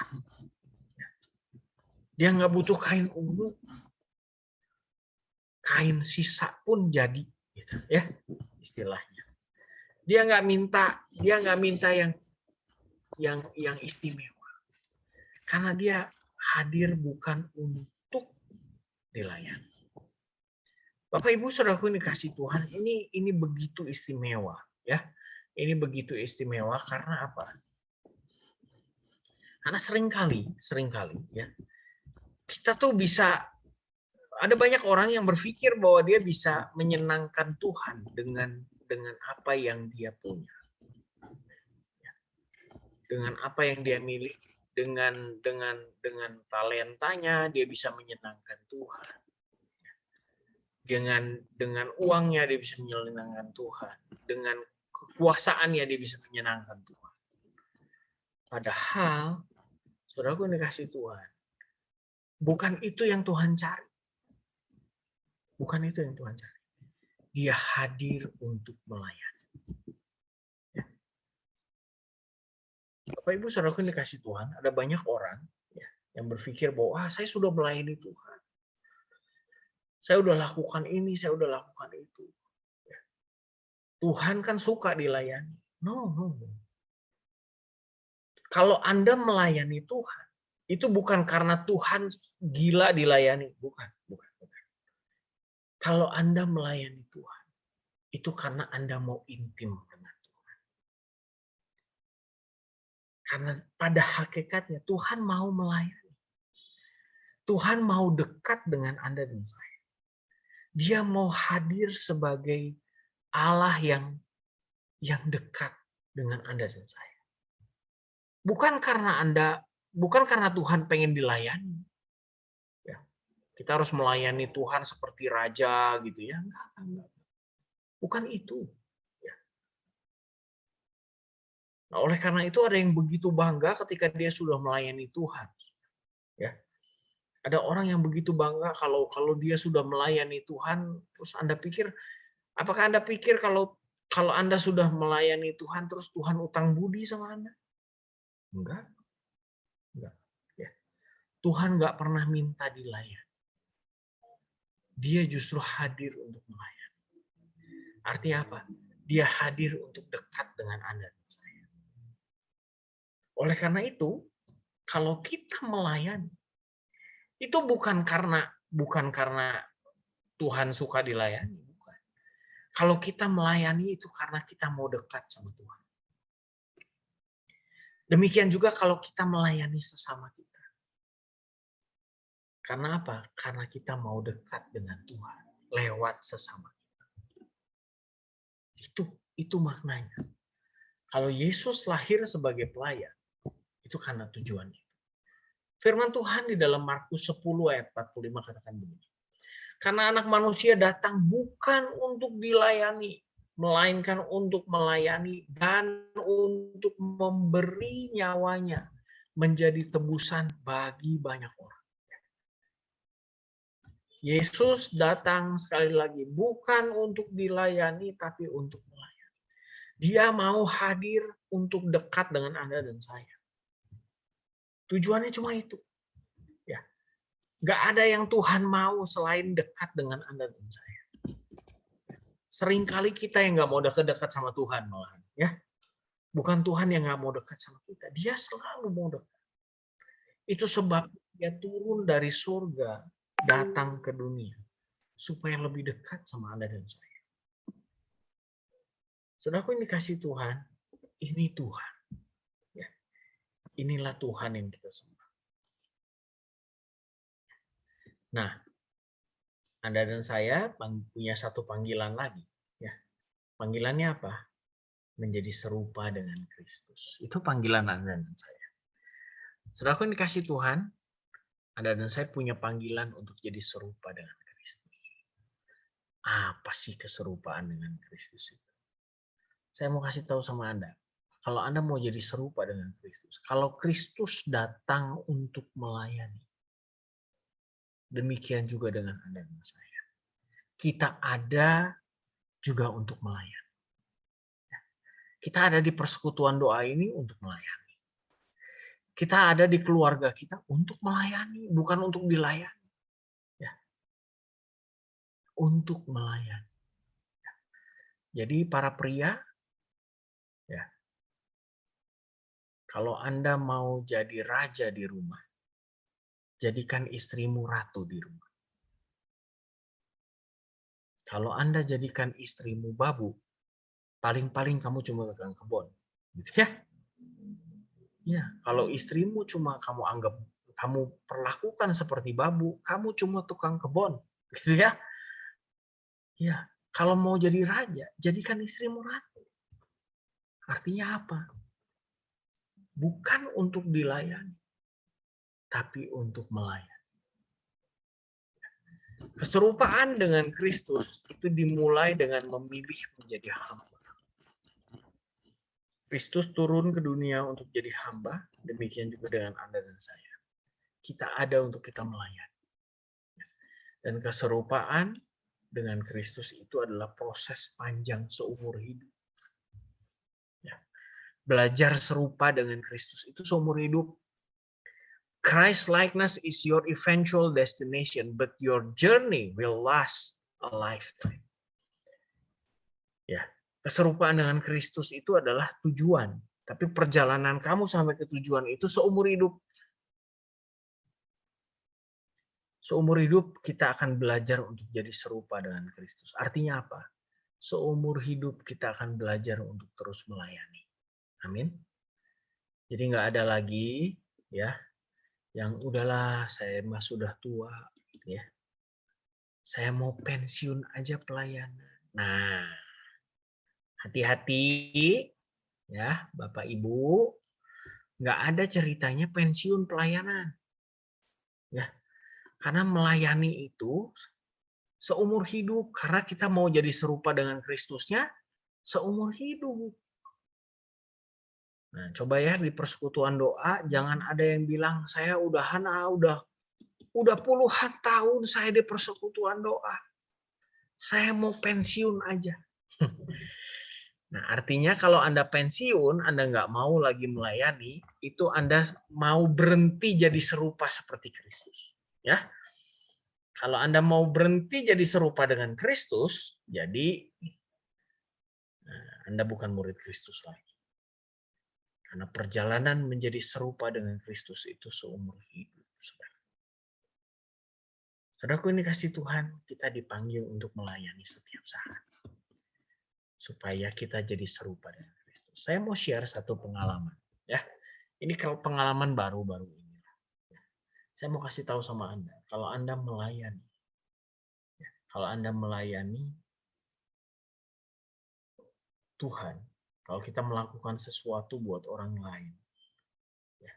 Dia nggak butuh kain ungu. Kain sisa pun jadi, gitu, ya istilahnya. Dia nggak minta yang istimewa. Karena dia hadir bukan untuk dilayani. Bapak Ibu Saudaraku dikasih Tuhan, ini begitu istimewa, ya. Ini begitu istimewa karena apa? Karena seringkali ya. Kita tuh ada banyak orang yang berpikir bahwa dia bisa menyenangkan Tuhan dengan apa yang dia punya. Dengan apa yang dia miliki, dengan talentanya dia bisa menyenangkan Tuhan. Dengan uangnya dia bisa menyenangkan Tuhan. Dengan kekuasaannya dia bisa menyenangkan Tuhan. Padahal, saudaraku yang dikasih Tuhan, bukan itu yang Tuhan cari. Bukan itu yang Tuhan cari. Dia hadir untuk melayani. Ya. Bapak Ibu saudaraku yang dikasih Tuhan, ada banyak orang ya, yang berpikir bahwa saya sudah melayani Tuhan. Saya udah lakukan ini, saya udah lakukan itu. Ya. Tuhan kan suka dilayani. No. Kalau Anda melayani Tuhan, itu bukan karena Tuhan gila dilayani. Bukan. Kalau Anda melayani Tuhan, itu karena Anda mau intim dengan Tuhan. Karena pada hakikatnya Tuhan mau melayani. Tuhan mau dekat dengan Anda dan saya. Dia mau hadir sebagai Allah yang dekat dengan Anda dan saya. Bukan karena Tuhan pengen dilayani. Ya, kita harus melayani Tuhan seperti raja gitu ya. Enggak. Bukan itu. Ya. Nah, oleh karena itu ada yang begitu bangga ketika dia sudah melayani Tuhan. Ya. Ada orang yang begitu bangga kalau dia sudah melayani Tuhan, terus apakah Anda pikir kalau Anda sudah melayani Tuhan terus Tuhan utang budi sama Anda? Enggak. Ya. Tuhan enggak pernah minta dilayani. Dia justru hadir untuk melayani. Artinya apa? Dia hadir untuk dekat dengan Anda dan saya. Oleh karena itu, kalau kita melayani, itu bukan karena Tuhan suka dilayani, bukan. Kalau kita melayani itu karena kita mau dekat sama Tuhan. Demikian juga kalau kita melayani sesama kita. Karena apa? Karena kita mau dekat dengan Tuhan lewat sesama kita. Itu maknanya. Kalau Yesus lahir sebagai pelayan, itu karena tujuannya. Firman Tuhan di dalam Markus 10 ayat 45 katakan begini. Karena anak manusia datang bukan untuk dilayani, melainkan untuk melayani dan untuk memberi nyawanya menjadi tebusan bagi banyak orang. Yesus datang sekali lagi bukan untuk dilayani tapi untuk melayani. Dia mau hadir untuk dekat dengan Anda dan saya. Tujuannya cuma itu. Ya. Gak ada yang Tuhan mau selain dekat dengan Anda dan saya. Seringkali kita yang gak mau dekat-dekat sama Tuhan malahan. Ya. Bukan Tuhan yang gak mau dekat sama kita. Dia selalu mau dekat. Itu sebab dia turun dari surga, datang ke dunia. supaya lebih dekat sama Anda dan saya. Saudaraku ini kasih Tuhan, ini Tuhan. Ya. Inilah Tuhan yang kita sembah. Nah, Anda dan saya punya satu panggilan lagi. Ya. Panggilannya apa? Menjadi serupa dengan Kristus. Itu panggilan Anda dan saya. Saudaraku ini kasih Tuhan, Anda dan saya punya panggilan untuk jadi serupa dengan Kristus. Apa sih keserupaan dengan Kristus itu? Saya mau kasih tahu sama Anda. Kalau Anda mau jadi serupa dengan Kristus, kalau Kristus datang untuk melayani, demikian juga dengan Anda dan saya. Kita ada juga untuk melayani. Kita ada di persekutuan doa ini untuk melayani. Kita ada di keluarga kita untuk melayani, bukan untuk dilayani. Ya. Untuk melayani. Ya. Jadi para pria, ya, kalau Anda mau jadi raja di rumah, jadikan istrimu ratu di rumah. Kalau Anda jadikan istrimu babu, paling-paling kamu cuma tukang kebun. Gitu ya. Ya, kalau istrimu cuma kamu anggap, kamu perlakukan seperti babu, kamu cuma tukang kebun. Gitu ya. Ya, kalau mau jadi raja, jadikan istrimu ratu. Artinya apa? Bukan untuk dilayani, tapi untuk melayani. Keserupaan dengan Kristus itu dimulai dengan memilih menjadi hamba. Kristus turun ke dunia untuk jadi hamba, demikian juga dengan Anda dan saya. Kita ada untuk kita melayani. Dan keserupaan dengan Kristus itu adalah proses panjang seumur hidup. Ya. Belajar serupa dengan Kristus itu seumur hidup. Christ likeness is your eventual destination, but your journey will last a lifetime. Ya, keserupaan dengan Kristus itu adalah tujuan, tapi perjalanan kamu sampai ke tujuan itu seumur hidup. Seumur hidup kita akan belajar untuk jadi serupa dengan Kristus. Artinya apa? Seumur hidup kita akan belajar untuk terus melayani. Amin. Jadi nggak ada lagi ya yang udahlah saya mah sudah tua ya. Saya mau pensiun aja pelayanan. Nah, hati-hati ya Bapak Ibu, nggak ada ceritanya pensiun pelayanan. Ya, karena melayani itu seumur hidup, karena kita mau jadi serupa dengan Kristusnya seumur hidup. Nah, coba ya di persekutuan doa jangan ada yang bilang saya udah puluhan tahun saya di persekutuan doa. Saya mau pensiun aja. Nah, artinya kalau Anda pensiun, Anda nggak mau lagi melayani, itu Anda mau berhenti jadi serupa seperti Kristus. Ya, kalau Anda mau berhenti jadi serupa dengan Kristus, jadi Anda bukan murid Kristus lagi. Karena perjalanan menjadi serupa dengan Kristus itu seumur hidup. Saudaraku ini kasih Tuhan, kita dipanggil untuk melayani setiap saat. Supaya kita jadi serupa dengan Kristus. Saya mau share satu pengalaman. Ya, ini kalau pengalaman baru-baru ini. Saya mau kasih tahu sama Anda, kalau Anda melayani, Tuhan, kalau kita melakukan sesuatu buat orang lain, ya,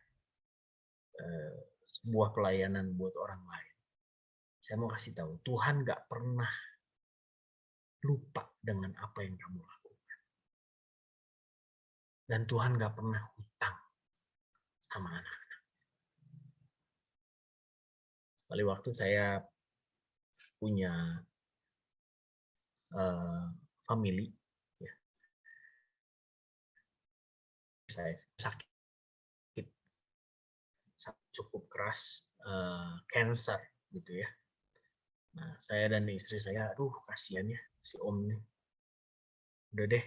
sebuah pelayanan buat orang lain, saya mau kasih tahu, Tuhan nggak pernah lupa dengan apa yang kamu lakukan. Dan Tuhan nggak pernah hutang sama anak-anak. Kali waktu saya punya family, ya, saya sakit cukup keras, cancer gitu ya. Nah, saya dan istri saya, aduh kasihan ya si Om nih. Udah deh,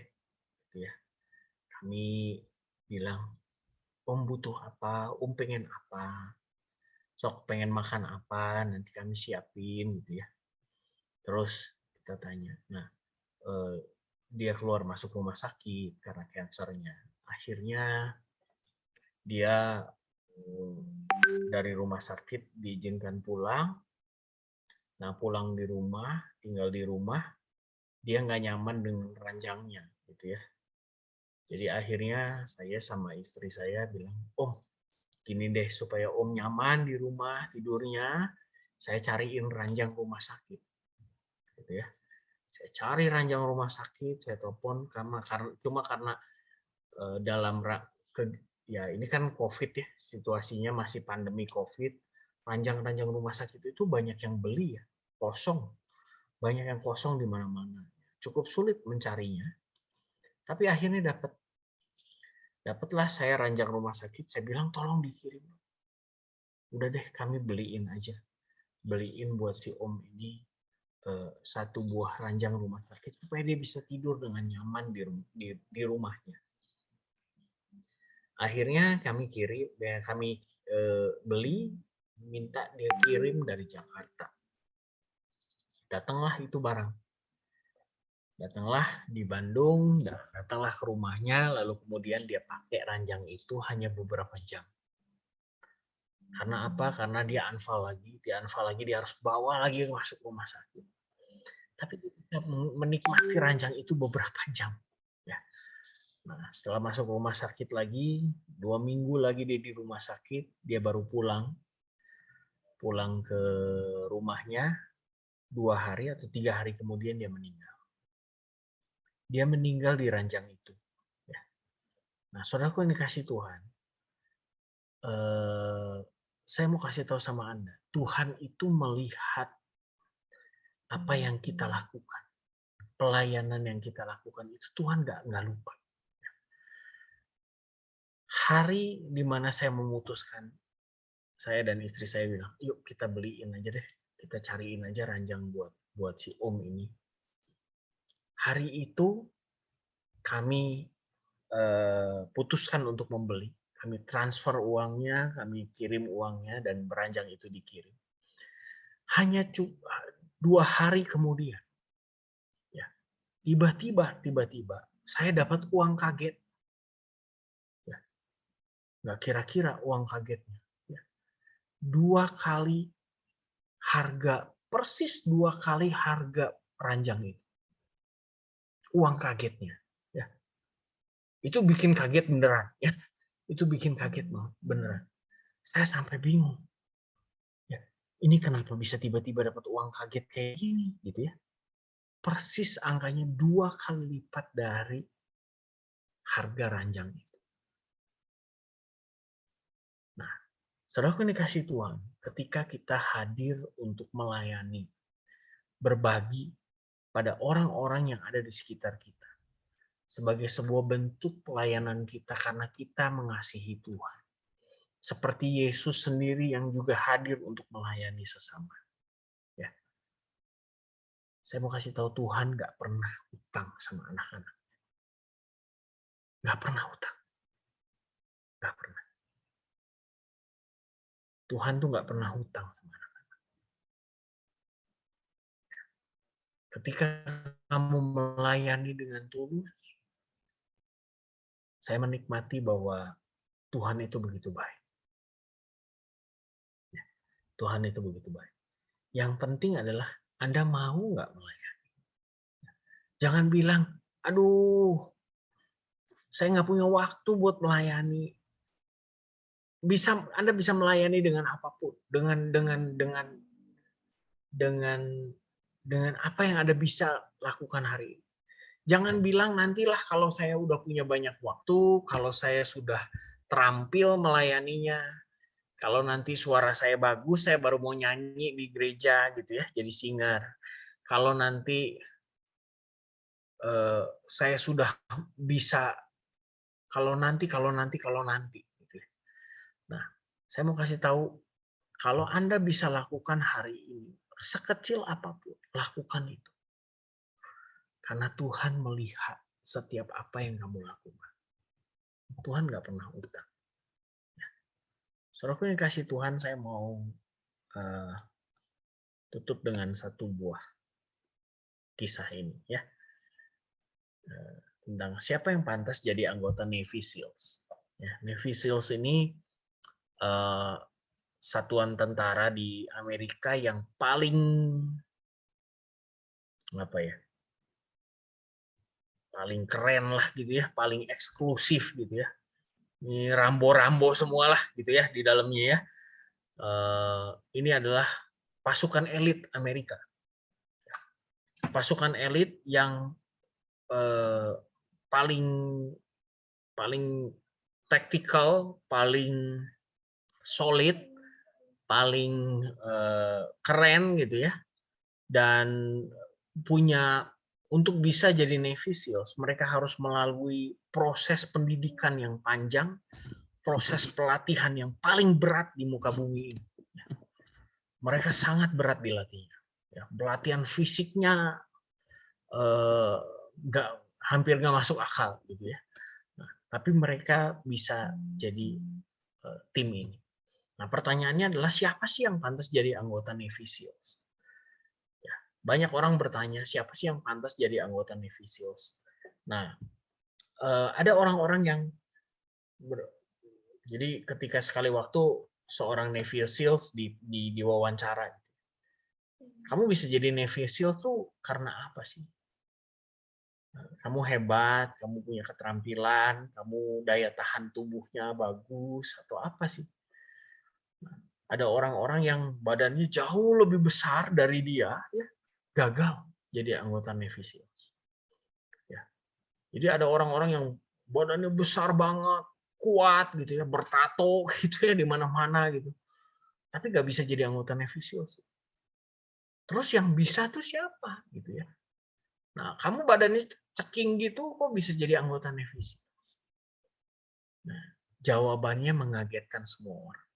gitu ya. Kami bilang, Om butuh apa? Om pengen apa? Sok pengen makan apa? Nanti kami siapin gitu ya. Terus kita tanya, nah dia keluar masuk rumah sakit karena kansernya. Akhirnya dia dari rumah sakit diizinkan pulang. Nah, pulang di rumah, tinggal di rumah, dia nggak nyaman dengan ranjangnya, gitu ya. Jadi akhirnya saya sama istri saya bilang, Om, gini deh supaya Om nyaman di rumah tidurnya, saya cariin ranjang rumah sakit, gitu ya. Saya cari ranjang rumah sakit, saya telepon karena dalam ya ini kan COVID ya, situasinya masih pandemi COVID, ranjang-ranjang rumah sakit itu banyak yang beli ya, kosong, banyak yang kosong di mana-mana, cukup sulit mencarinya. Tapi akhirnya dapatlah saya ranjang rumah sakit, saya bilang tolong dikirim. Udah deh kami beliin aja, beliin buat si Om ini satu buah ranjang rumah sakit supaya dia bisa tidur dengan nyaman di rumahnya. Akhirnya kami beli, minta dia kirim dari Jakarta. Datanglah itu barang. Datanglah di Bandung, datanglah ke rumahnya, lalu kemudian dia pakai ranjang itu hanya beberapa jam. Karena apa? Karena dia anfal lagi, dia harus bawa lagi masuk rumah sakit. Tapi dia menikmati ranjang itu beberapa jam. Ya. Nah, setelah masuk rumah sakit lagi, 2 minggu lagi dia di rumah sakit, dia baru pulang ke rumahnya, 2 hari atau 3 hari kemudian dia meninggal. Dia meninggal di ranjang itu. Ya. Nah, saudaraku yang dikasih Tuhan, saya mau kasih tahu sama Anda, Tuhan itu melihat apa yang kita lakukan, pelayanan yang kita lakukan itu Tuhan nggak lupa. Hari di mana saya memutuskan, saya dan istri saya bilang, yuk kita beliin aja deh, kita cariin aja ranjang buat si Om ini. Hari itu kami putuskan untuk membeli, kami transfer uangnya, kami kirim uangnya, dan ranjang itu dikirim. Hanya 2 hari kemudian, ya, tiba-tiba saya dapat uang kaget. Ya, nggak kira-kira uang kagetnya. Ya, 2 kali harga, persis 2 kali harga ranjang itu. Uang kagetnya. Ya. Itu bikin kaget beneran. Ya. Itu bikin kaget banget beneran. Saya sampai bingung. Ya, ini kenapa bisa tiba-tiba dapat uang kaget kayak gini, gitu ya? Persis angkanya 2 kali lipat dari harga ranjang itu. Nah, saudaraku yang dikasih Tuhan, ketika kita hadir untuk melayani, berbagi pada orang-orang yang ada di sekitar kita, sebagai sebuah bentuk pelayanan kita karena kita mengasihi Tuhan. Seperti Yesus sendiri yang juga hadir untuk melayani sesama. Ya. Saya mau kasih tahu Tuhan gak pernah utang sama anak-anak. Gak pernah utang. Gak pernah. Tuhan tuh gak pernah utang sama anak-anak. Ketika kamu melayani dengan tulus, saya menikmati bahwa Tuhan itu begitu baik. Tuhan itu begitu baik. Yang penting adalah Anda mau nggak melayani. Jangan bilang, aduh, saya nggak punya waktu buat melayani. Anda bisa melayani dengan apapun, dengan apa yang Anda bisa lakukan hari ini. Jangan bilang nantilah kalau saya udah punya banyak waktu, kalau saya sudah terampil melayaninya, kalau nanti suara saya bagus, saya baru mau nyanyi di gereja gitu ya, jadi singer. Kalau nanti saya sudah bisa, kalau nanti. Gitu. Nah, saya mau kasih tahu, kalau Anda bisa lakukan hari ini, sekecil apapun, lakukan itu. Karena Tuhan melihat setiap apa yang kamu lakukan. Tuhan nggak pernah utang. Saudaraku yang kasih Tuhan, saya mau tutup dengan satu buah kisah ini ya. Tentang siapa yang pantas jadi anggota Navy SEALs. Ya, Navy SEALs ini satuan tentara di Amerika yang paling apa ya? Paling keren lah gitu ya, paling eksklusif gitu ya. Ini Rambo-Rambo semua lah gitu ya di dalamnya ya. Ini adalah pasukan elit Amerika. Pasukan elit yang paling paling taktikal, paling solid, paling keren gitu ya. Dan punya untuk bisa jadi Navy SEALs, mereka harus melalui proses pendidikan yang panjang, proses pelatihan yang paling berat di muka bumi ini. Mereka sangat berat dilatihnya. Ya, pelatihan fisiknya hampir nggak masuk akal gitu ya. Nah, tapi mereka bisa jadi tim ini. Nah, pertanyaannya adalah siapa sih yang pantas jadi anggota Navy SEALs? Ya, banyak orang bertanya siapa sih yang pantas jadi anggota Navy SEALs? Nah, ada orang-orang yang jadi ketika sekali waktu seorang Navy SEALs diwawancara, kamu bisa jadi Navy SEAL tuh karena apa sih? Kamu hebat, kamu punya keterampilan, kamu daya tahan tubuhnya bagus, atau apa sih? Ada orang-orang yang badannya jauh lebih besar dari dia, ya, gagal jadi anggota Navy SEALs. Ya. Jadi ada orang-orang yang badannya besar banget, kuat gitu ya, bertato gitu ya di mana-mana gitu. Tapi nggak bisa jadi anggota Navy SEALs. Terus yang bisa tuh siapa gitu ya? Nah, kamu badannya ceking gitu, kok bisa jadi anggota Navy SEALs? Nah, jawabannya mengagetkan semua orang.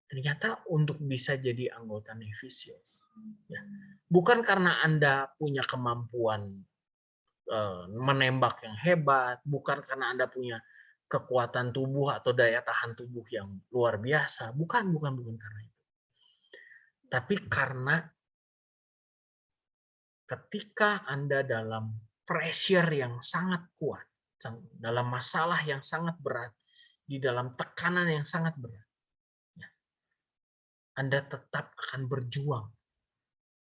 Ternyata untuk bisa jadi anggota Navy SEALs, ya, bukan karena Anda punya kemampuan menembak yang hebat, bukan karena Anda punya kekuatan tubuh atau daya tahan tubuh yang luar biasa, bukan karena itu. Tapi karena ketika Anda dalam pressure yang sangat kuat, dalam masalah yang sangat berat, di dalam tekanan yang sangat berat, Anda tetap akan berjuang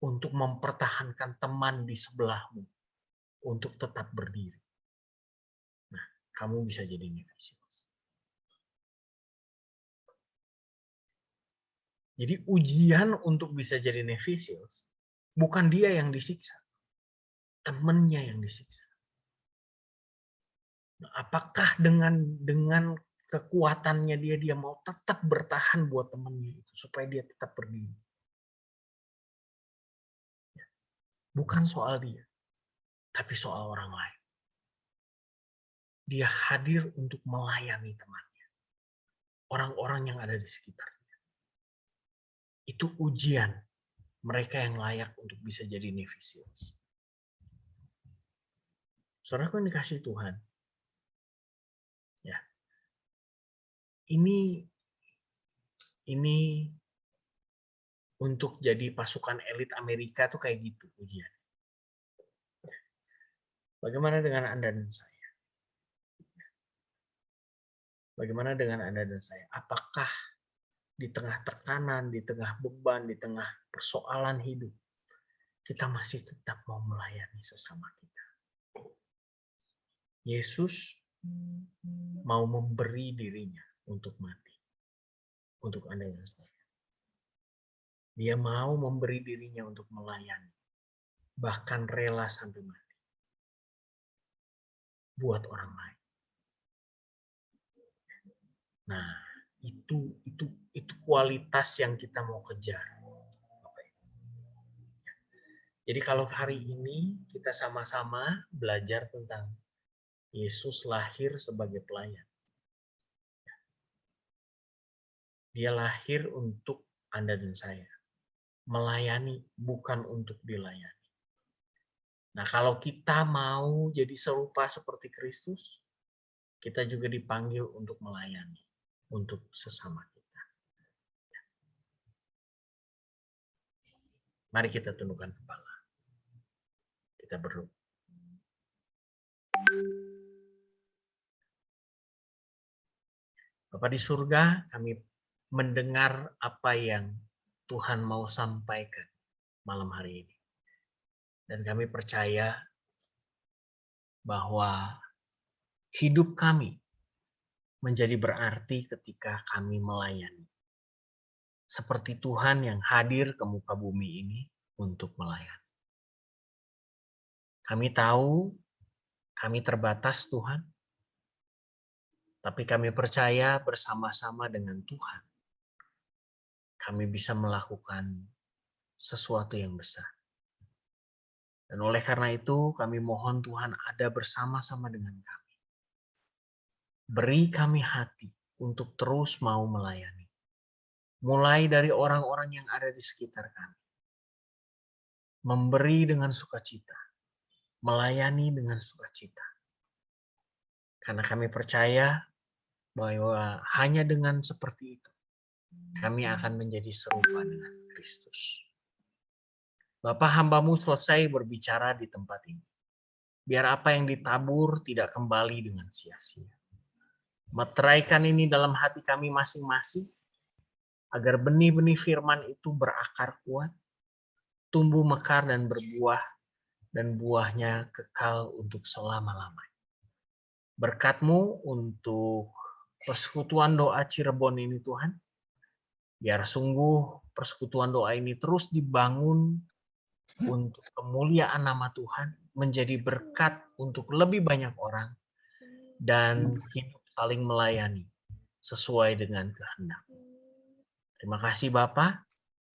untuk mempertahankan teman di sebelahmu, untuk tetap berdiri. Nah, kamu bisa jadi Navy SEALs. Jadi ujian untuk bisa jadi Navy SEALs, bukan dia yang disiksa, temannya yang disiksa. Nah, apakah dengan kekuatannya dia mau tetap bertahan buat temannya itu supaya dia tetap berdiri? Bukan soal dia, tapi soal orang lain. Dia hadir untuk melayani temannya, orang-orang yang ada di sekitarnya. Itu ujian mereka yang layak untuk bisa jadi Navy SEALs. Saudaraku yang dikasihi Tuhan, ya, ini untuk jadi pasukan elit Amerika tuh kayak gitu ujian. Bagaimana dengan Anda dan saya? Bagaimana dengan Anda dan saya? Apakah di tengah tekanan, di tengah beban, di tengah persoalan hidup, kita masih tetap mau melayani sesama kita? Yesus mau memberi dirinya untuk mati. Untuk Anda dan saya. Dia mau memberi dirinya untuk melayani. Bahkan rela sampai mati. Buat orang lain. Nah, itu kualitas yang kita mau kejar. Jadi kalau hari ini kita sama-sama belajar tentang Yesus lahir sebagai pelayan. Dia lahir untuk Anda dan saya. Melayani, bukan untuk dilayani. Nah, kalau kita mau jadi serupa seperti Kristus, kita juga dipanggil untuk melayani, untuk sesama kita. Mari kita tundukkan kepala. Kita berdoa. Bapa di surga, kami mendengar apa yang Tuhan mau sampaikan malam hari ini. Dan kami percaya bahwa hidup kami menjadi berarti ketika kami melayani. Seperti Tuhan yang hadir ke muka bumi ini untuk melayani. Kami tahu kami terbatas Tuhan, tapi kami percaya bersama-sama dengan Tuhan, kami bisa melakukan sesuatu yang besar. Dan oleh karena itu kami mohon Tuhan ada bersama-sama dengan kami. Beri kami hati untuk terus mau melayani. Mulai dari orang-orang yang ada di sekitar kami. Memberi dengan sukacita. Melayani dengan sukacita. Karena kami percaya bahwa hanya dengan seperti itu kami akan menjadi serupa dengan Kristus. Bapa, hamba-Mu selesai berbicara di tempat ini. Biar apa yang ditabur tidak kembali dengan sia-sia. Meteraikan ini dalam hati kami masing-masing, agar benih-benih firman itu berakar kuat, tumbuh mekar dan berbuah, dan buahnya kekal untuk selama-lamanya. Berkat-Mu untuk persekutuan doa Cirebon ini Tuhan, biar sungguh persekutuan doa ini terus dibangun untuk kemuliaan nama Tuhan, menjadi berkat untuk lebih banyak orang, dan hidup saling melayani sesuai dengan kehendak. Terima kasih Bapa,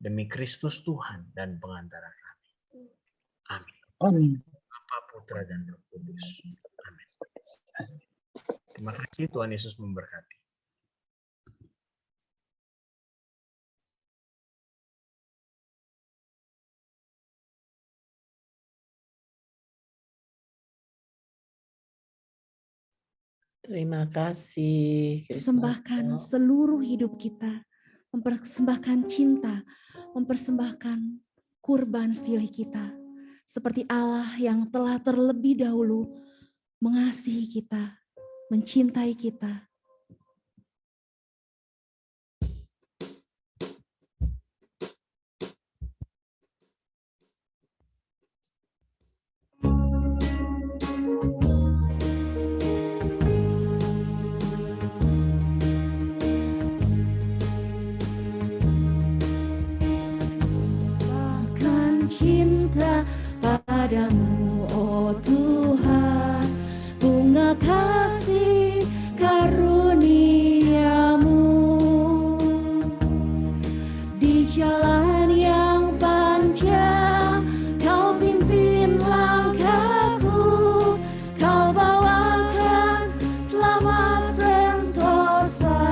demi Kristus Tuhan dan pengantara kami. Amin. Amin. Bapa, Putra, dan Roh Kudus. Amin. Terima kasih, Tuhan Yesus memberkati. Terima kasih. Persembahkan seluruh hidup kita, mempersembahkan cinta, mempersembahkan kurban silih kita, seperti Allah yang telah terlebih dahulu mengasihi kita, mencintai kita. Cinta padamu, oh Tuhan, bunga kasih karunia-Mu. Di jalan yang panjang, Kau pimpin langkahku, Kau bawakan selamat sentosa.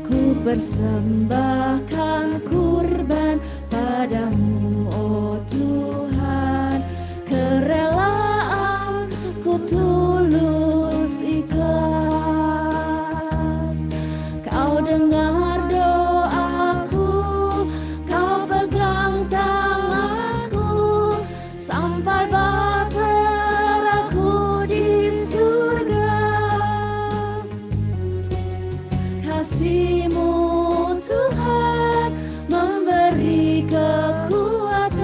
Ku persembahkan kurban padamu, oh Tuhan, kerelaan ku tulus ikhlas. Kau dengar doaku, Kau pegang tanganku, sampai bahteraku di surga. Kasih-Mu Tuhan memberi kekuatan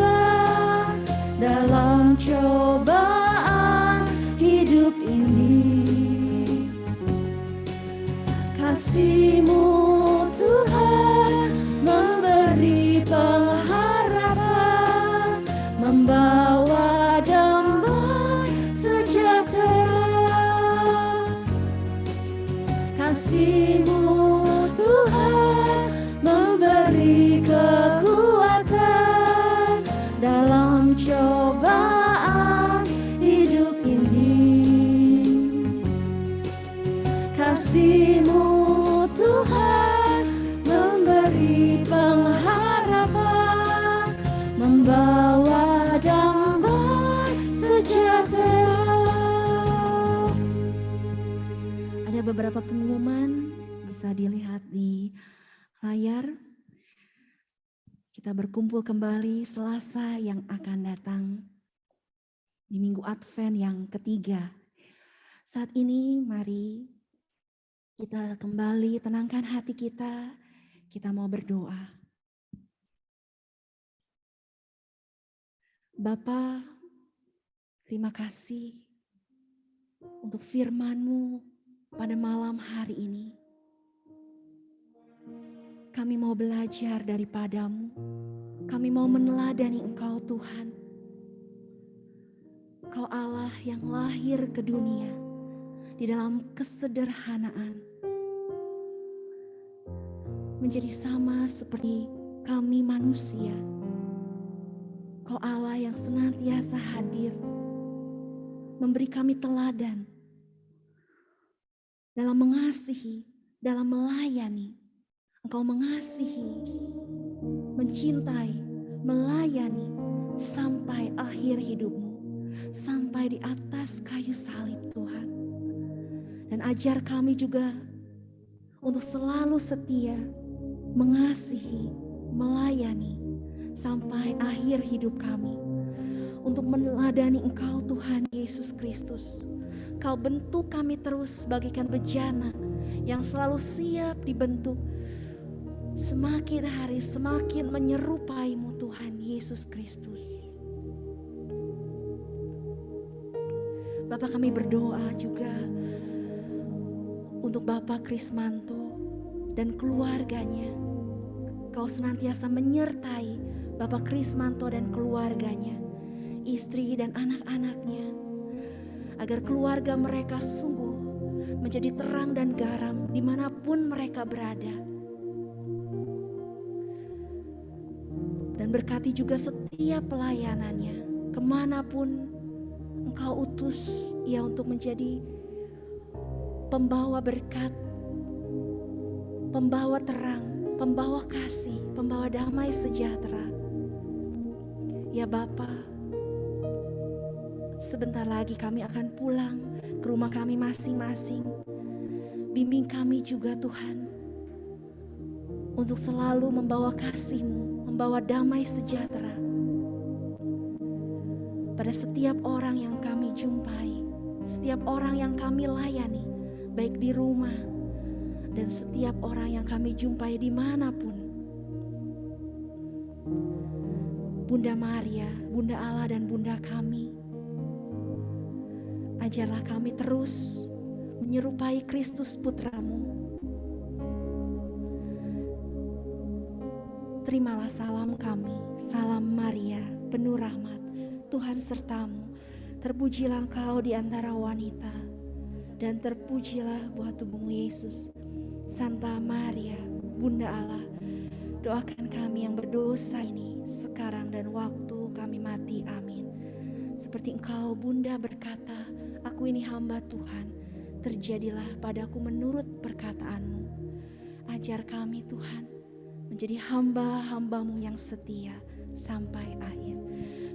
dalam cobaan hidup ini. Kasih-Mu Tuhan memberi pengharapan, membawa damai sejahtera. Kasih-Mu Tuhan memberi kekuatan dalam cobaan hidup ini. Kasih-Mu Tuhan memberi pengharapan, membawa damai sejahtera. Ada beberapa pengumuman bisa dilihat di layar. Kita Kita berkumpul kembali Selasa yang akan datang di Minggu Advent yang ketiga. Saat ini mari kita kembali tenangkan hati kita. Kita mau berdoa. Bapa, terima kasih untuk firman-Mu pada malam hari ini. Kami mau belajar daripada-Mu. Kami mau meneladani Engkau Tuhan. Engkau Allah yang lahir ke dunia di dalam kesederhanaan. Menjadi sama seperti kami manusia. Engkau Allah yang senantiasa hadir. Memberi kami teladan. Dalam mengasihi, dalam melayani. Engkau mengasihi, mencintai, melayani sampai akhir hidupmu. Sampai di atas kayu salib Tuhan. Dan ajar kami juga untuk selalu setia, mengasihi, melayani sampai akhir hidup kami. Untuk meneladani Engkau Tuhan Yesus Kristus. Kau bentuk kami terus bagaikan bejana yang selalu siap dibentuk. Semakin hari semakin menyerupai-Mu Tuhan Yesus Kristus. Bapak, kami berdoa juga untuk Bapak Krismanto dan keluarganya. Kau senantiasa menyertai Bapak Krismanto dan keluarganya, istri dan anak-anaknya, agar keluarga mereka sungguh menjadi terang dan garam dimanapun mereka berada. Dan berkati juga setiap pelayanannya, kemanapun Engkau utus ia untuk menjadi pembawa berkat, pembawa terang, pembawa kasih, pembawa damai sejahtera. Ya Bapa, sebentar lagi kami akan pulang ke rumah kami masing-masing. Bimbing kami juga Tuhan, untuk selalu membawa kasih-Mu, membawa damai sejahtera pada setiap orang yang kami jumpai, setiap orang yang kami layani, baik di rumah dan setiap orang yang kami jumpai dimanapun. Bunda Maria, Bunda Allah dan Bunda kami, ajarlah kami terus menyerupai Kristus Putra-Mu. Terimalah salam kami, salam Maria, penuh rahmat, Tuhan sertamu. Terpujilah Engkau di antara wanita, dan terpujilah buah tubuhmu Yesus. Santa Maria, Bunda Allah, doakan kami yang berdosa ini, sekarang dan waktu kami mati. Amin. Seperti Engkau Bunda berkata, aku ini hamba Tuhan, terjadilah padaku menurut perkataanmu. Ajar kami Tuhan, menjadi hamba-hamba-Mu yang setia sampai akhir.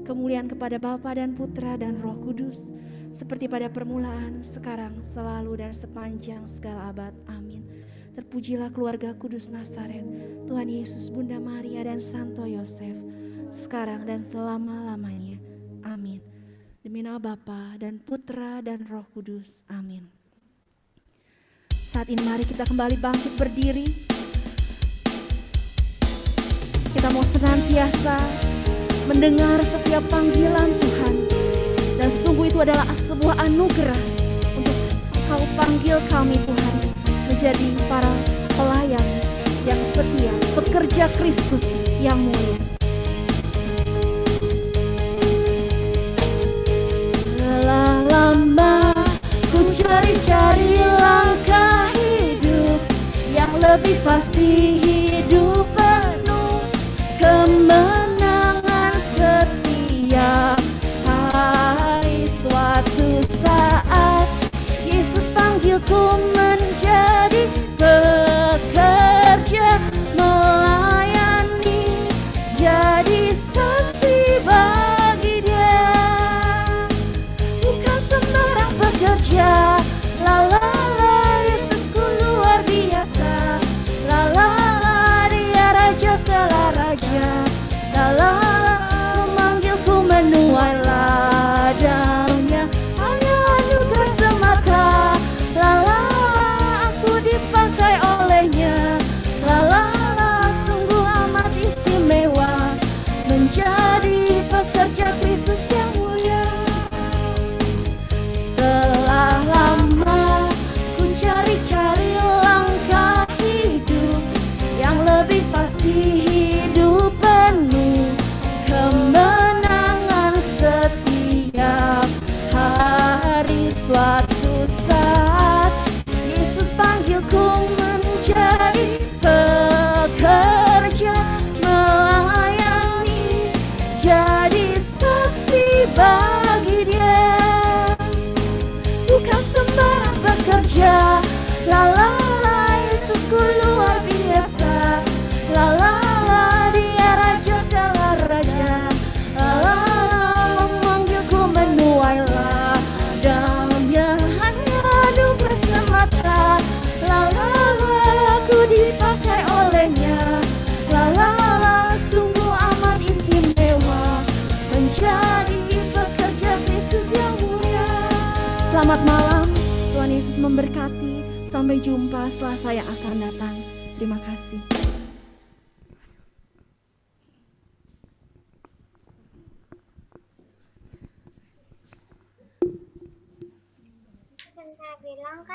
Kemuliaan kepada Bapa dan Putra dan Roh Kudus, seperti pada permulaan, sekarang, selalu dan sepanjang segala abad. Amin. Terpujilah keluarga kudus Nazaret, Tuhan Yesus, Bunda Maria dan Santo Yosef, sekarang dan selama-lamanya. Amin. Demi nama Bapa dan Putra dan Roh Kudus. Amin. Saat ini mari kita kembali bangkit berdiri. Kita mau senantiasa mendengar setiap panggilan Tuhan. Dan sungguh itu adalah sebuah anugerah untuk Kau panggil kami Tuhan menjadi para pelayan yang setia, pekerja Kristus yang mulia. Telah lama ku cari-cari langkah hidup yang lebih pasti, hidup penuh kemenangan setiap hari. Suatu saat Yesus panggilku menjadi pekerja, melayani, jadi saksi bagi Dia. Bukan sembarang pekerja, la la la, Yesusku luar biasa, la la la, Dia Selamat malam, Tuhan Yesus memberkati. Sampai jumpa setelah saya akan datang. Terima kasih. Sebentar bilang kan